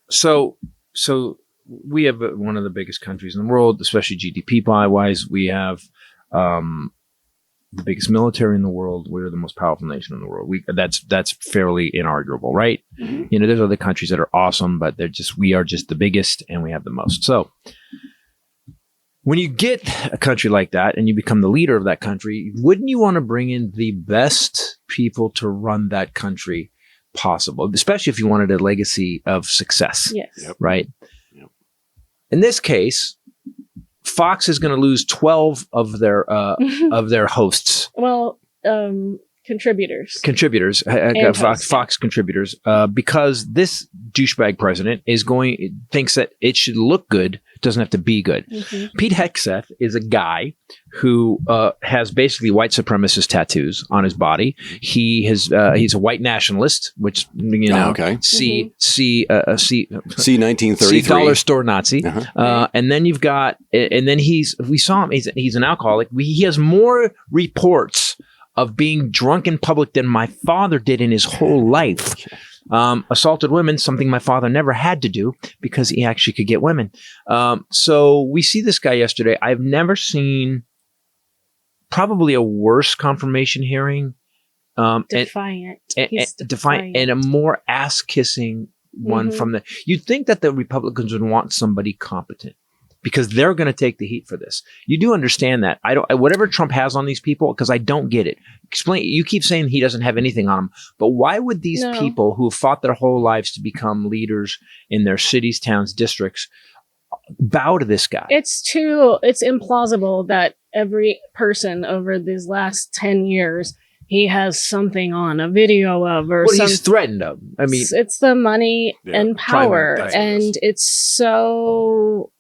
S1: so we have one of the biggest countries in the world, especially GDP wise. We have the biggest military in the world. We're the most powerful nation in the world. That's fairly inarguable, right? Mm-hmm. You know, there's other countries that are awesome, but we are just the biggest and we have the most. So when you get a country like that and you become the leader of that country, wouldn't you want to bring in the best people to run that country possible, especially if you wanted a legacy of success?
S9: Yes.
S10: Yep.
S1: Right? In this case, Fox is going to lose 12 of their hosts.
S9: Well, contributors.
S1: Fox contributors, because this douchebag president thinks that it should look good, doesn't have to be good. Mm-hmm. Pete Hegseth is a guy who has basically white supremacist tattoos on his body. He's a white nationalist, which C
S10: 1933
S1: dollar store Nazi.
S10: Uh-huh.
S1: And then you've got, and then we saw him. He's an alcoholic. He has more reports of being drunk in public than my father did in his whole life. Assaulted women, something my father never had to do because he actually could get women. So we see this guy yesterday. I've never seen probably a worse confirmation hearing.
S9: Defiant.
S1: Defiant, and a more ass-kissing one from the... You'd think that the Republicans would want somebody competent, because they're going to take the heat for this. You do understand that. Whatever Trump has on these people, because I don't get it. Explain. You keep saying he doesn't have anything on him, but why would these people who have fought their whole lives to become leaders in their cities, towns, districts bow to this guy? It's
S9: implausible that every person over these last 10 years he has something on, a video of, or something.
S1: He's threatened of. I mean,
S9: it's the money and power, and it's so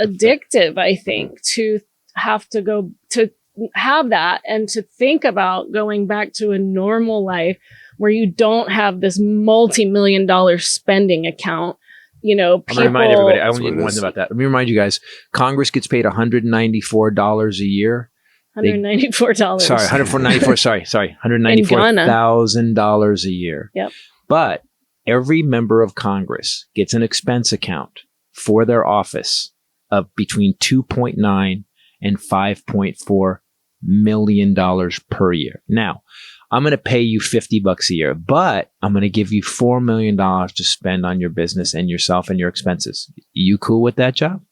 S9: addictive, I think, to have to go to have that and to think about going back to a normal life where you don't have this multi-million-dollar spending account. You know, people.
S1: I'm going to remind everybody. I only need one about that. Let me remind you guys. Congress gets paid $194 a year.
S9: $194.
S1: Sorry, $194. Sorry, $194,000 a year.
S9: Yep.
S1: But every member of Congress gets an expense account for their office of between $2.9 and $5.4 million per year. Now, I'm going to pay you $50 a year, but I'm going to give you $4 million to spend on your business and yourself and your expenses. You cool with that job?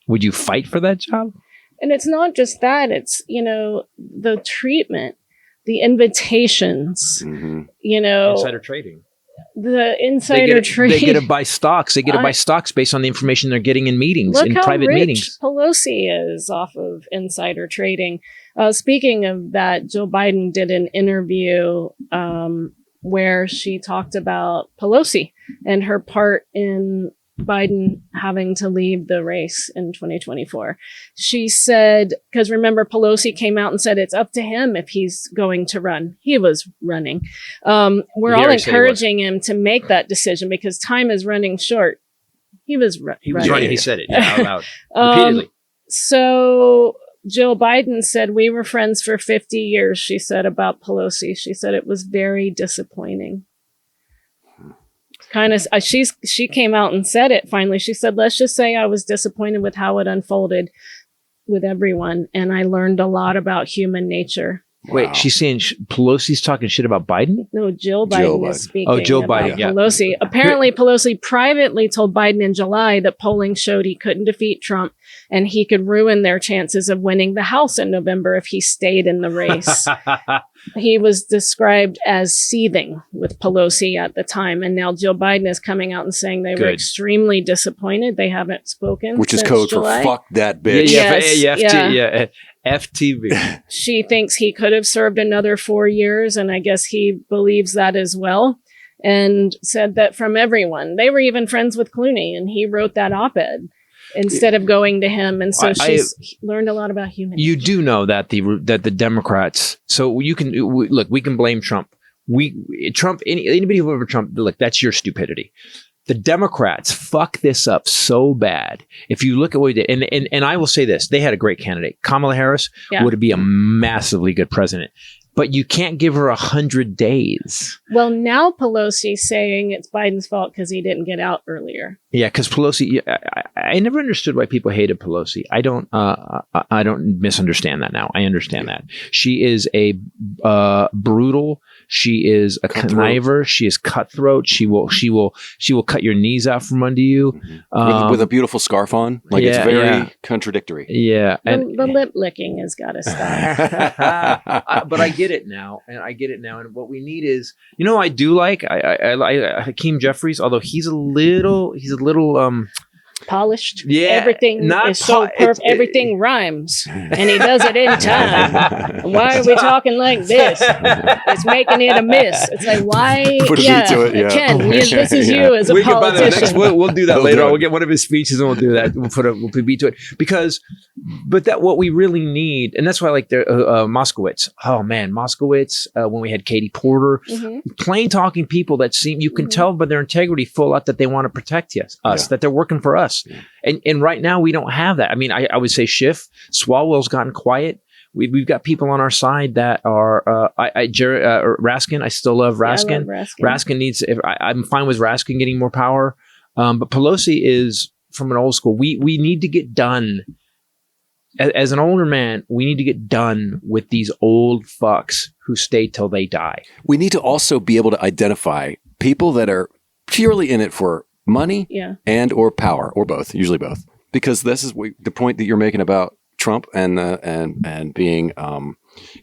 S1: Would you fight for that job?
S9: And it's not just that. It's, the treatment, the invitations,
S1: Insider trading.
S9: The insider trading.
S1: They get to buy stocks. They get to buy stocks based on the information they're getting in meetings, in private meetings.
S9: Pelosi is off of insider trading. Speaking of that, Joe Biden did an interview where she talked about Pelosi and her part in Biden having to leave the race in 2024. She said, because remember, Pelosi came out and said it's up to him if he's going to run. He was running. We're all encouraging him to make that decision because time is running short. He was running.
S1: He said it out loud repeatedly.
S9: So Jill Biden said, we were friends for 50 years, she said about Pelosi. She said it was very disappointing. Kind of, she came out and said it finally. She said, let's just say I was disappointed with how it unfolded with everyone. And I learned a lot about human nature.
S1: Wait, she's saying Pelosi's talking shit about Biden?
S9: No, Jill Biden is speaking.
S1: Oh, Joe
S9: about
S1: Biden, yeah.
S9: Pelosi. Apparently, Pelosi privately told Biden in July that polling showed he couldn't defeat Trump and he could ruin their chances of winning the House in November if he stayed in the race. He was described as seething with Pelosi at the time. And now Jill Biden is coming out and saying they were extremely disappointed. They haven't spoken.
S10: Which is code
S9: July.
S10: for fuck that bitch.
S1: FTV.
S9: She thinks he could have served another 4 years, and I guess he believes that as well. And said that from everyone. They were even friends with Clooney, and he wrote that op-ed instead of going to him. And so she's learned a lot about human
S1: You
S9: nature.
S1: do know that the Democrats. So you can look. We can blame Trump. Anybody who ever Trump. Look, that's your stupidity. The Democrats fuck this up so bad. If you look at what he did, and I will say this, they had a great candidate. Kamala Harris would be a massively good president, but you can't give her 100 days.
S9: Well, now Pelosi's saying it's Biden's fault because he didn't get out earlier.
S1: Yeah, because Pelosi, I never understood why people hated Pelosi. I don't misunderstand that now. I understand that. She is a brutal. She is a conniver. She is cutthroat. She will cut your knees out from under you.
S10: With a beautiful scarf on. Like it's very contradictory.
S1: Yeah.
S9: The lip licking has got to stop.
S1: But I get it now. And what we need is, I do like Hakeem Jeffries, although he's a little
S9: polished.
S1: Yeah,
S9: everything is so perfect. Everything rhymes, and he does it in time. Why are we talking like this? It's making it a miss. It's like, why?
S10: Put a beat to it,
S9: Ken, this is you as a politician.
S1: We'll do that later on. We'll get one of his speeches and we'll do that. We'll put a beat to it but that what we really need, and that's why I like Moskowitz. Oh man, Moskowitz. When we had Katie Porter, plain talking people that seem you can tell by their integrity full out that they want to protect us, that they're working for us. And right now we don't have that. I mean, I would say Schiff, Swalwell's gotten quiet. We've got people on our side that are Raskin. I still love Raskin.
S9: I love Raskin.
S1: Raskin needs. I'm fine with Raskin getting more power, but Pelosi is from an old school. We need to get done. As an older man, we need to get done with these old fucks who stay till they die.
S10: We need to also be able to identify people that are purely in it for money and or power, or both, usually both. Because this is the point that you're making about Trump and being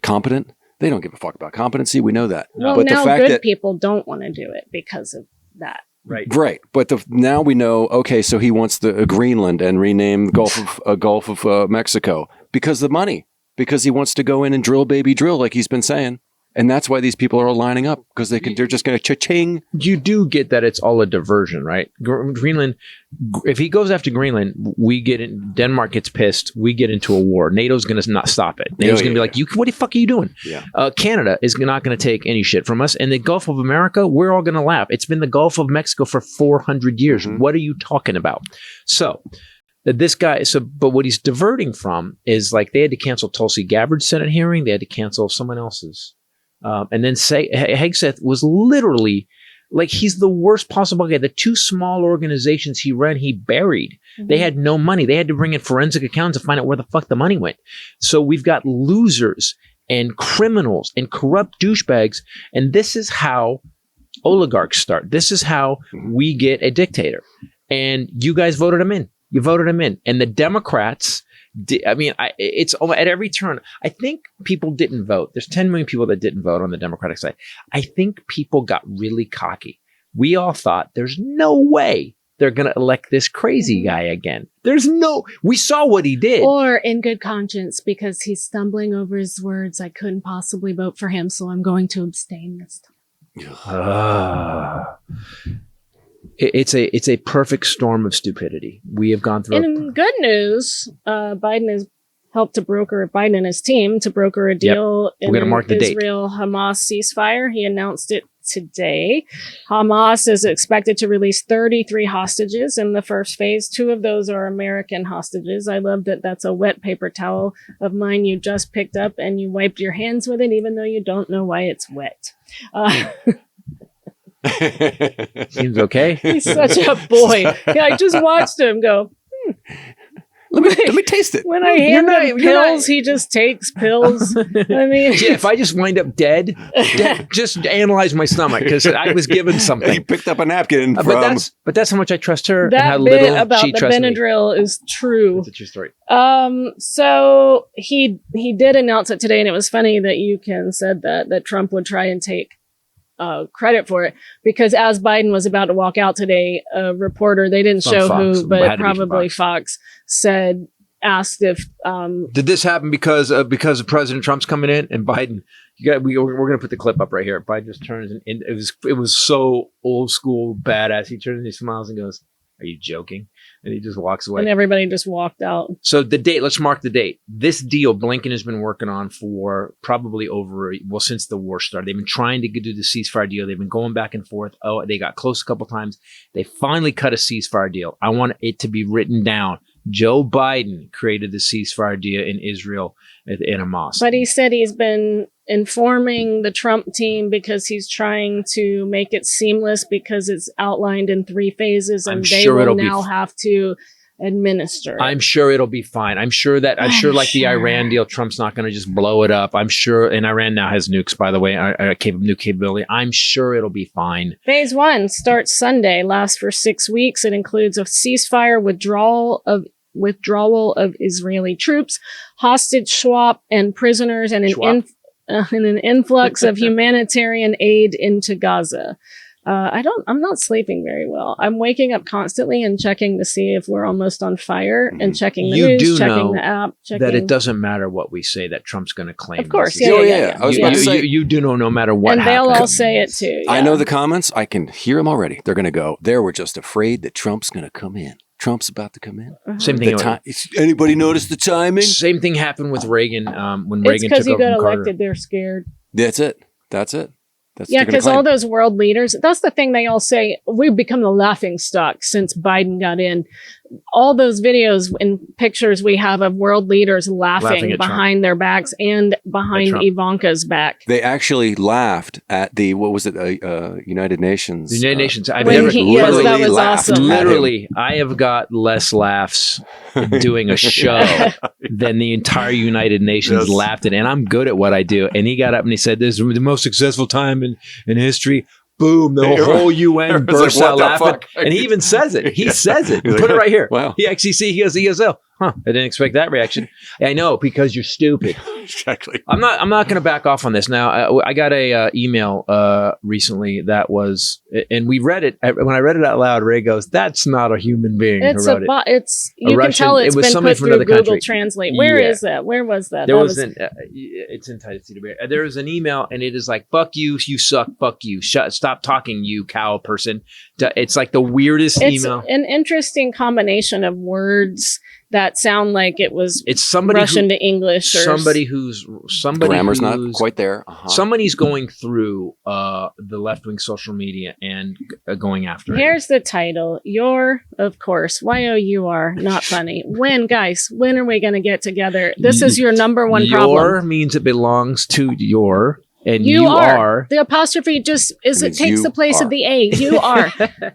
S10: competent. They don't give a fuck about competency. We know that.
S9: Well,
S10: but
S9: now
S10: the fact
S9: good
S10: that
S9: people don't want to do it because of that.
S10: Right. But now we know, okay, so he wants the Greenland and rename the Gulf of Mexico because of money, because he wants to go in and drill, baby, drill, like he's been saying. And that's why these people are all lining up, because they're just going to cha-ching.
S1: You do get that it's all a diversion, right? Greenland, if he goes after Greenland, we get in, Denmark gets pissed, we get into a war. NATO's going to not stop it. NATO's going to be like, what the fuck are you doing?
S10: Yeah.
S1: Canada is not going to take any shit from us. And the Gulf of America, we're all going to laugh. It's been the Gulf of Mexico for 400 years. What are you talking about? So this guy, but what he's diverting from is like they had to cancel Tulsi Gabbard's Senate hearing. They had to cancel someone else's. And then Hegseth was literally like, he's the worst possible guy. The two small organizations he ran, he buried. They had no money. They had to bring in forensic accountants to find out where the fuck the money went. So we've got losers and criminals and corrupt douchebags. And this is how oligarchs start. This is how we get a dictator. And you guys voted him in. You voted him in. And the Democrats, it's at every turn. I think people didn't vote. There's 10 million people that didn't vote on the Democratic side. I think people got really cocky. We all thought there's no way they're going to elect this crazy guy again. We saw what he did.
S9: Or in good conscience, because he's stumbling over his words. I couldn't possibly vote for him, so I'm going to abstain this time.
S1: It's a perfect storm of stupidity. We have gone through.
S9: In good news, Biden has helped to broker, Biden and his team to broker a deal in
S1: We're gonna mark the date.
S9: Israel-Hamas ceasefire. He announced it today. Hamas is expected to release 33 hostages in the first phase. 2 of those are American hostages. I love that that's a wet paper towel of mine you just picked up and you wiped your hands with it, even though you don't know why it's wet.
S1: Seems okay.
S9: He's such a boy. Yeah, I just watched him go.
S10: Let me taste it.
S9: When I hand him pills, he just takes pills. I mean,
S1: Yeah, if I just wind up dead, just analyze my stomach because I was given
S10: He
S1: something.
S10: picked up a napkin from.
S1: But that's how much I trust her and
S9: that
S1: how
S9: bit
S1: little
S9: about
S1: she
S9: the
S1: trusts me.
S9: Benadryl is true.
S1: That's a true story.
S9: So he did announce it today, and it was funny that you said that Trump would try and take credit for it, because as Biden was about to walk out today, a reporter, they didn't show
S1: Fox.
S9: who, but
S1: Had to be from
S9: probably Fox asked if
S1: Did this happen because of President Trump's coming in and Biden? We're going to put the clip up right here. Biden just turns and it was so old school badass. He turns and he smiles and goes, "Are you joking?" And he just walks away.
S9: and everybody just walked out.
S1: So the date, let's mark the date. This deal Blinken has been working on for probably since the war started. They've been trying to do the ceasefire deal. They've been going back and forth. Oh, they got close a couple times. They finally cut a ceasefire deal. I want it to be written down. Joe Biden created the ceasefire deal in Israel in Hamas.
S9: But he said he's been informing the Trump team because he's trying to make it seamless because it's outlined in 3 phases and
S1: I'm
S9: they
S1: sure
S9: will
S1: it'll be
S9: now have to administer.
S1: I'm sure it'll be fine. I'm sure like the Iran deal, Trump's not going to just blow it up. I'm sure, and Iran now has nukes, by the way, new capability. I'm sure it'll be fine.
S9: Phase 1 starts Sunday, lasts for 6 weeks. It includes a ceasefire, withdrawal of Israeli troops, hostage swap, and prisoners, and an influx of humanitarian aid into Gaza. I'm not sleeping very well. I'm waking up constantly and checking to see if we're almost on fire and checking the news, checking the app, checking.
S1: That it doesn't matter what we say that Trump's going to claim.
S9: Of course,
S1: this.
S9: yeah.
S10: I was about to say.
S1: You do know no matter what
S9: and
S1: happens.
S9: they'll all say it too. Yeah.
S10: I know the comments. I can hear them already. They're going to go, they were just afraid that Trump's going to come in. Trump's about to come in.
S1: Same thing.
S10: Anybody notice the timing?
S1: Same thing happened with Reagan when
S9: It's
S1: Reagan
S9: because
S1: took
S9: you
S1: over
S9: got
S1: from Carter.
S9: elected, they're scared.
S10: That's it.
S9: Yeah, because all those world leaders, that's the thing they all say, we've become the laughing stock since Biden got in. All those videos and pictures we have of world leaders laughing behind their backs and behind Ivanka's back.
S10: They actually laughed at the, what was it, United Nations?
S1: The United Nations. I've
S9: When
S1: never
S9: yes, that was awesome.
S1: Literally, I have got less laughs doing a show than the entire United Nations laughed at. And I'm good at what I do. And he got up and he said, "This is the most successful time in history." Boom, the whole UN bursts out laughing. And he even says it. He says it. Put it right here.
S10: Wow.
S1: He actually he goes, "Oh, I didn't expect that reaction." I know, because you're stupid.
S10: Exactly.
S1: I'm not going to back off on this. Now, I got a email recently that was, and we read it. When I read it out loud, Ray goes, "That's not a human being who wrote it."
S9: You can tell it's been put through Google Translate. Where is that? Where was that?
S1: It's in Titus. There was an email, and it is like, "Fuck you, you suck. Fuck you. Stop talking, you cow person." It's like the weirdest email.
S9: It's an interesting combination of words that sound like it's
S1: somebody
S9: Russian to English, or
S1: somebody who's
S10: grammar's not quite there.
S1: Somebody's going through the left-wing social media and going after it.
S9: Here's the title. You're, of course, Y-O-U-R, not funny. When are we going to get together? This is your number one problem.
S1: Your means it belongs to your. And
S9: you are. The apostrophe takes the place of the A. You are.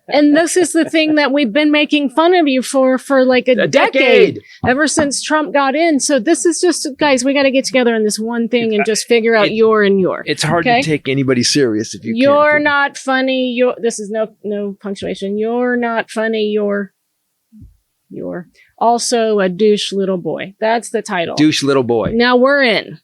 S9: And this is the thing that we've been making fun of you for like a decade. Ever since Trump got in. So this is just, guys, we got to get together on this one thing and just figure out your and your.
S1: It's hard to take anybody serious if
S9: you're not funny. This is no punctuation. You're not funny. You're also a douche little boy. That's the title.
S1: Douche little boy.
S9: Now we're in.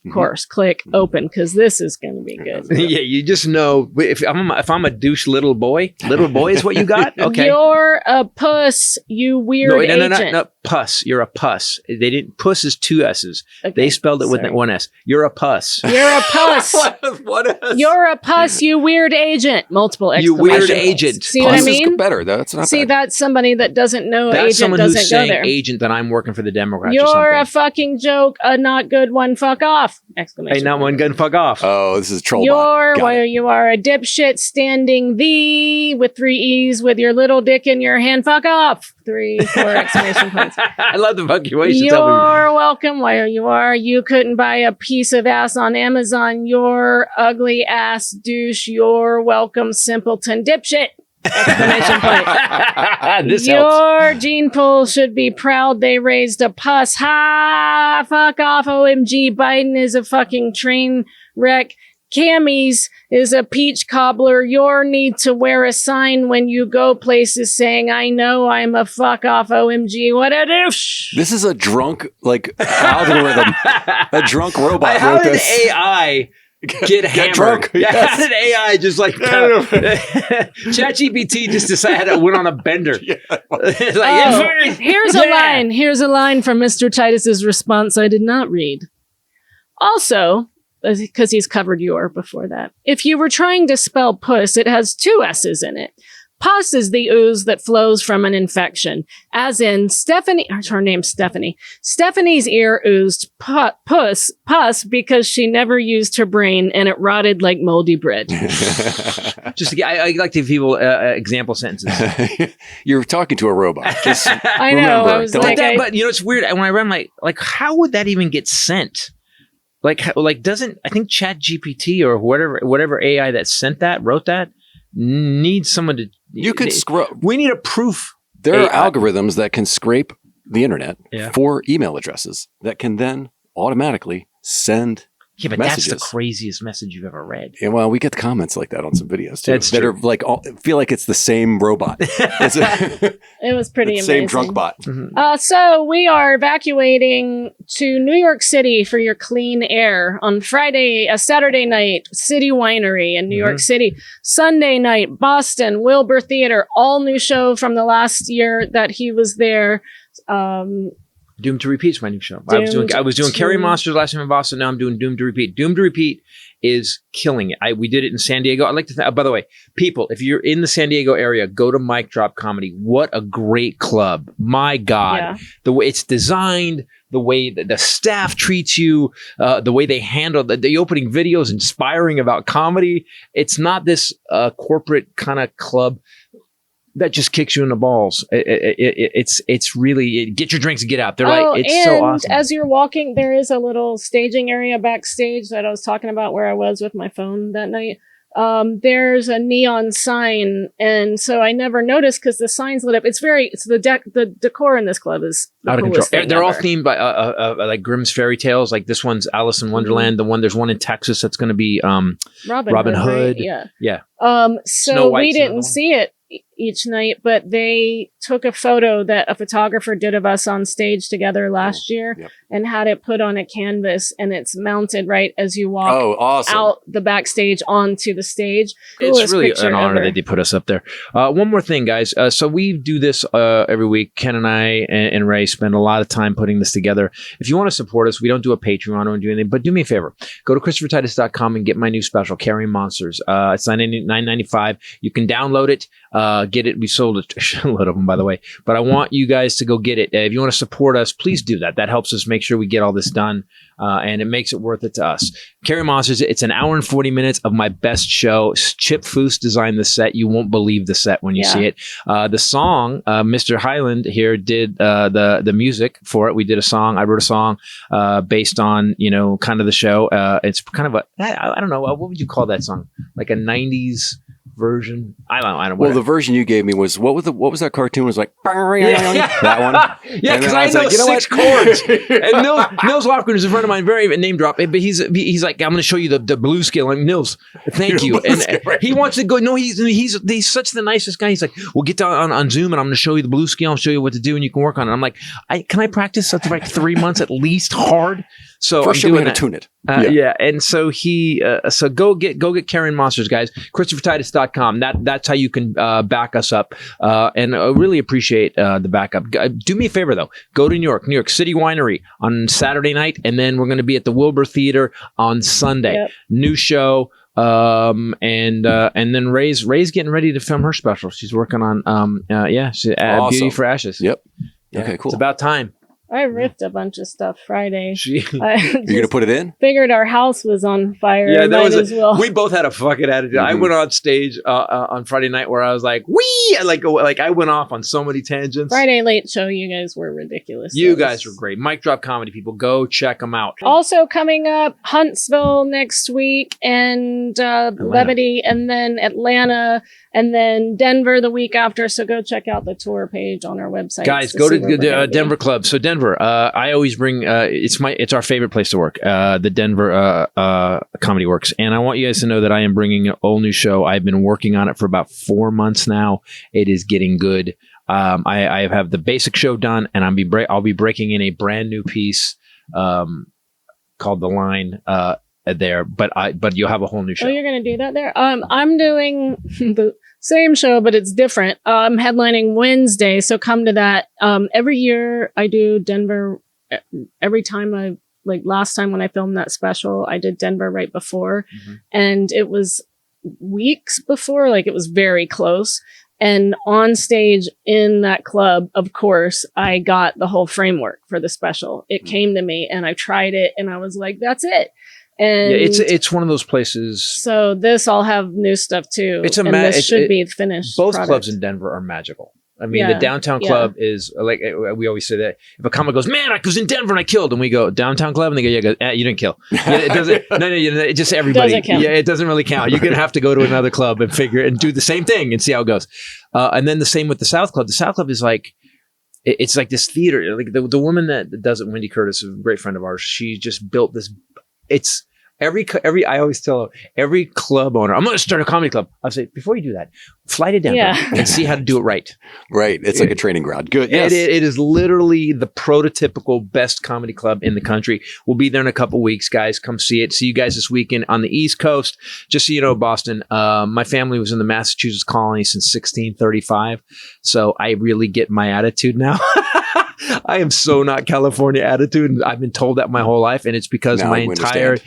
S9: Of course, click open because this is going to be good.
S1: Yeah, you just know if I'm a douche little boy is what you got. Okay,
S9: you're a puss, you weird agent.
S1: No, puss. You're a puss. They didn't. Puss is 2 S's. Okay, they spelled it with 1 S. You're a puss.
S9: You're a puss.
S10: What S?
S9: You're a puss, you weird agent. Multiple
S1: you
S9: exclamations.
S1: weird agent.
S9: See what I mean?
S10: Is better. That's not
S9: See,
S10: bad.
S9: that's somebody that doesn't know
S1: that's
S9: agent
S1: someone
S9: doesn't
S1: who's
S9: go
S1: saying
S9: there.
S1: Agent that I'm working for the Democrats.
S9: You're a fucking joke, a not good one. Fuck off. Exclamation
S1: Ain't not
S9: point.
S1: one gun, fuck off.
S10: Oh, this is troll.
S9: You are a dipshit standing with 3 E's with your little dick in your hand. Fuck off. 3, 4 exclamation points.
S1: I love the punctuation.
S9: You're welcome. You couldn't buy a piece of ass on Amazon. You're ugly ass douche. You're welcome, simpleton dipshit. Exclamation point.
S1: This
S9: Your
S1: helps.
S9: gene pool should be proud they raised a puss. Ha! Fuck off, OMG. Biden is a fucking train wreck. Cammy's is a peach cobbler. You need to wear a sign when you go places saying, I know I'm a fuck off, OMG. What a douche.
S10: This is a drunk, algorithm. A drunk robot
S1: How
S10: wrote
S1: did
S10: this.
S1: AI get hammered?
S10: drunk?
S1: Yeah,
S10: Yes.
S1: how did AI just ChatGPT just decided it went on a bender? It's like,
S9: Here's a line from Mr. Titus's response I did not read. Also, because he's covered your before that. If you were trying to spell puss, it has 2 S's in it. Pus is the ooze that flows from an infection. As in Stephanie, her name's Stephanie. Stephanie's ear oozed pus because she never used her brain and it rotted like moldy bread.
S1: I like to give people example sentences.
S10: You're talking to a robot. Just
S9: I know.
S10: remember,
S9: I was
S10: don't-
S9: like,
S1: But you know, it's weird. When I read, like, how would that even get sent? Doesn't I think ChatGPT or whatever AI that wrote that needs someone to.
S10: You could scroll.
S1: We need a proof.
S10: There are
S1: AI.
S10: algorithms that can scrape the internet
S1: Yeah.
S10: for email addresses that can then automatically send
S1: Yeah, but
S10: messages.
S1: that's the craziest message you've ever read.
S10: Yeah, well, we get comments like that on some videos too.
S1: That's
S10: that
S1: true.
S10: are like feel like it's the same robot. It's
S9: It was pretty
S10: the
S9: amazing.
S10: same drunk bot.
S9: So we are evacuating to New York City for your clean air on Friday, a Saturday night, City Winery in New York City. Sunday night, Boston, Wilbur Theater, all new show from the last year that he was there.
S1: Doomed to Repeat is my new show. I was doing Carrie Monsters last time in Boston. Now I'm doing Doomed to Repeat. Doomed to Repeat is killing it. We did it in San Diego. I'd like to by the way, people, if you're in the San Diego area, go to Mic Drop Comedy. What a great club. My God.
S9: Yeah.
S1: The way it's designed, the way that the staff treats you, the way they handle the opening video is inspiring about comedy. It's not this corporate kind of club that just kicks you in the balls. It's really get your drinks and get out. They're it's so awesome.
S9: As you're walking, there is a little staging area backstage that I was talking about where I was with my phone that night. There's a neon sign, and so I never noticed because the sign's lit up. It's the decor in this club is the
S1: Out of
S9: coolest
S1: control.
S9: thing
S1: They're all
S9: ever.
S1: themed by like Grimm's fairy tales. Like this one's Alice in Wonderland. There's one in Texas that's going to be Robin Hood.
S9: Right?
S1: Yeah.
S9: So
S1: Snow White's
S9: we
S1: another
S9: didn't
S1: one.
S9: see it each night, but they took a photo that a photographer did of us on stage together last year
S10: Yep.
S9: and had it put on a canvas, and it's mounted right as you walk
S10: Oh, awesome.
S9: out the backstage onto the stage.
S1: It's
S9: Coolest
S1: really
S9: picture
S1: an honor
S9: ever.
S1: that they put us up there. One more thing, guys. So we do this every week. Ken and I and Ray spend a lot of time putting this together. If you want to support us, we don't do a Patreon, we don't do anything, but do me a favor. Go to ChristopherTitus.com and get my new special, Carrying Monsters. It's $9.95. You can download it, get it. We sold a shitload of them, by the way, but I want you guys to go get it. If you want to support us, please do that. That helps us make sure we get all this done, and it makes it worth it to us. Carrying Monsters, it's an hour and 40 minutes of my best show. Chip Foose designed the set. You won't believe the set when you see it. The song, Mr. Highland here did the music for it. We did a song. I wrote a song based on, kind of the show. It's kind of I don't know, what would you call that song? Like a 90s version? I don't know.
S10: Well, the version you gave me was what was that cartoon? It was like that one.
S1: Yeah, because I know 6 chords. And Nils Lofgren is a friend of mine, very name drop, but he's like, I'm going to show you the blues scale. I'm Nils, thank you. And he wants to go. No, he's such the nicest guy. He's like, we'll get down on Zoom and I'm going to show you the blues scale. I'll show you what to do and you can work on it. I'm like, can I practice something for like 3 months at least hard? So
S10: First,
S1: I'm
S10: you're
S1: doing
S10: going to tune it.
S1: Yeah, and so so go get Carrying Monsters, guys. ChristopherTitus.com. That's how you can back us up, and I really appreciate the backup. Do me a favor though, go to New York City Winery on Saturday night, and then we're going to be at the Wilbur Theater on Sunday.
S9: Yep.
S1: New show, and then Ray's getting ready to film her special. She's working on
S10: Awesome.
S1: Beauty for Ashes.
S10: Yep.
S1: Yeah,
S10: Okay, cool.
S1: It's about time.
S9: I ripped a bunch of stuff Friday.
S10: You're gonna put it in?
S9: Figured our house was on fire.
S1: Yeah, that was
S9: as well.
S1: We both had a fucking attitude. I went on stage on Friday night where I was like, "Wee!" Like I went off on so many tangents.
S9: Friday late show, you guys were ridiculous.
S1: You guys were great. Mic Drop Comedy, people, go check them out.
S9: Also coming up, Huntsville next week, and Levity, and then Atlanta, and then Denver the week after. So go check out the tour page on our website.
S1: Guys, go to Denver Club. So Denver, I always bring. It's our favorite place to work. The Denver Comedy Works, and I want you guys to know that I am bringing an all new show. I've been working on it for about 4 months now. It is getting good. I have the basic show done, and I'll be breaking in a brand new piece called The Line there. But you'll have a whole new show.
S9: Oh, you're going to do that there? I'm doing the same show, but it's different. I'm headlining Wednesday, so come to that. Every year I do Denver. Every time last time when I filmed that special, I did Denver right before, and it was weeks before, like it was very close. And on stage in that club, of course, I got the whole framework for the special. It came to me and I tried it and I was like, that's it. And
S1: yeah, it's one of those places.
S9: So this I'll have new stuff too. This should be finished.
S1: Both
S9: product.
S1: clubs in Denver are magical. I mean, the downtown club is like, we always say that if a comic goes, man, I was in Denver and I killed, and we go downtown club, and they go, yeah, you didn't kill. Yeah, it doesn't. It just everybody.
S9: Doesn't count.
S1: Yeah, it doesn't really count. You're gonna have to go to another club and do the same thing and see how it goes. And then the same with the South Club. The South Club is like, it's like this theater. Like the woman that does it, Wendy Curtis, a great friend of ours. She just built this. It's. I always tell every club owner, I'm going to start a comedy club. I'll say, before you do that, fly to Denver and see how to do it right.
S10: Right. It's like a training ground. Good. Yes.
S1: It is literally the prototypical best comedy club in the country. We'll be there in a couple weeks, guys. Come see it. See you guys this weekend on the East Coast. Just so you know, Boston, my family was in the Massachusetts colony since 1635. So I really get my attitude now. I am so not California attitude. And I've been told that my whole life. And it's because my entire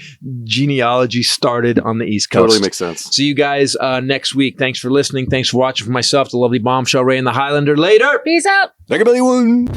S1: genealogy started on the East Coast.
S10: Totally makes sense.
S1: See you guys next week. Thanks for listening. Thanks for watching. For myself, the lovely Bombshell Ray and the Highlander. Later.
S9: Peace out.
S10: Take it, everyone.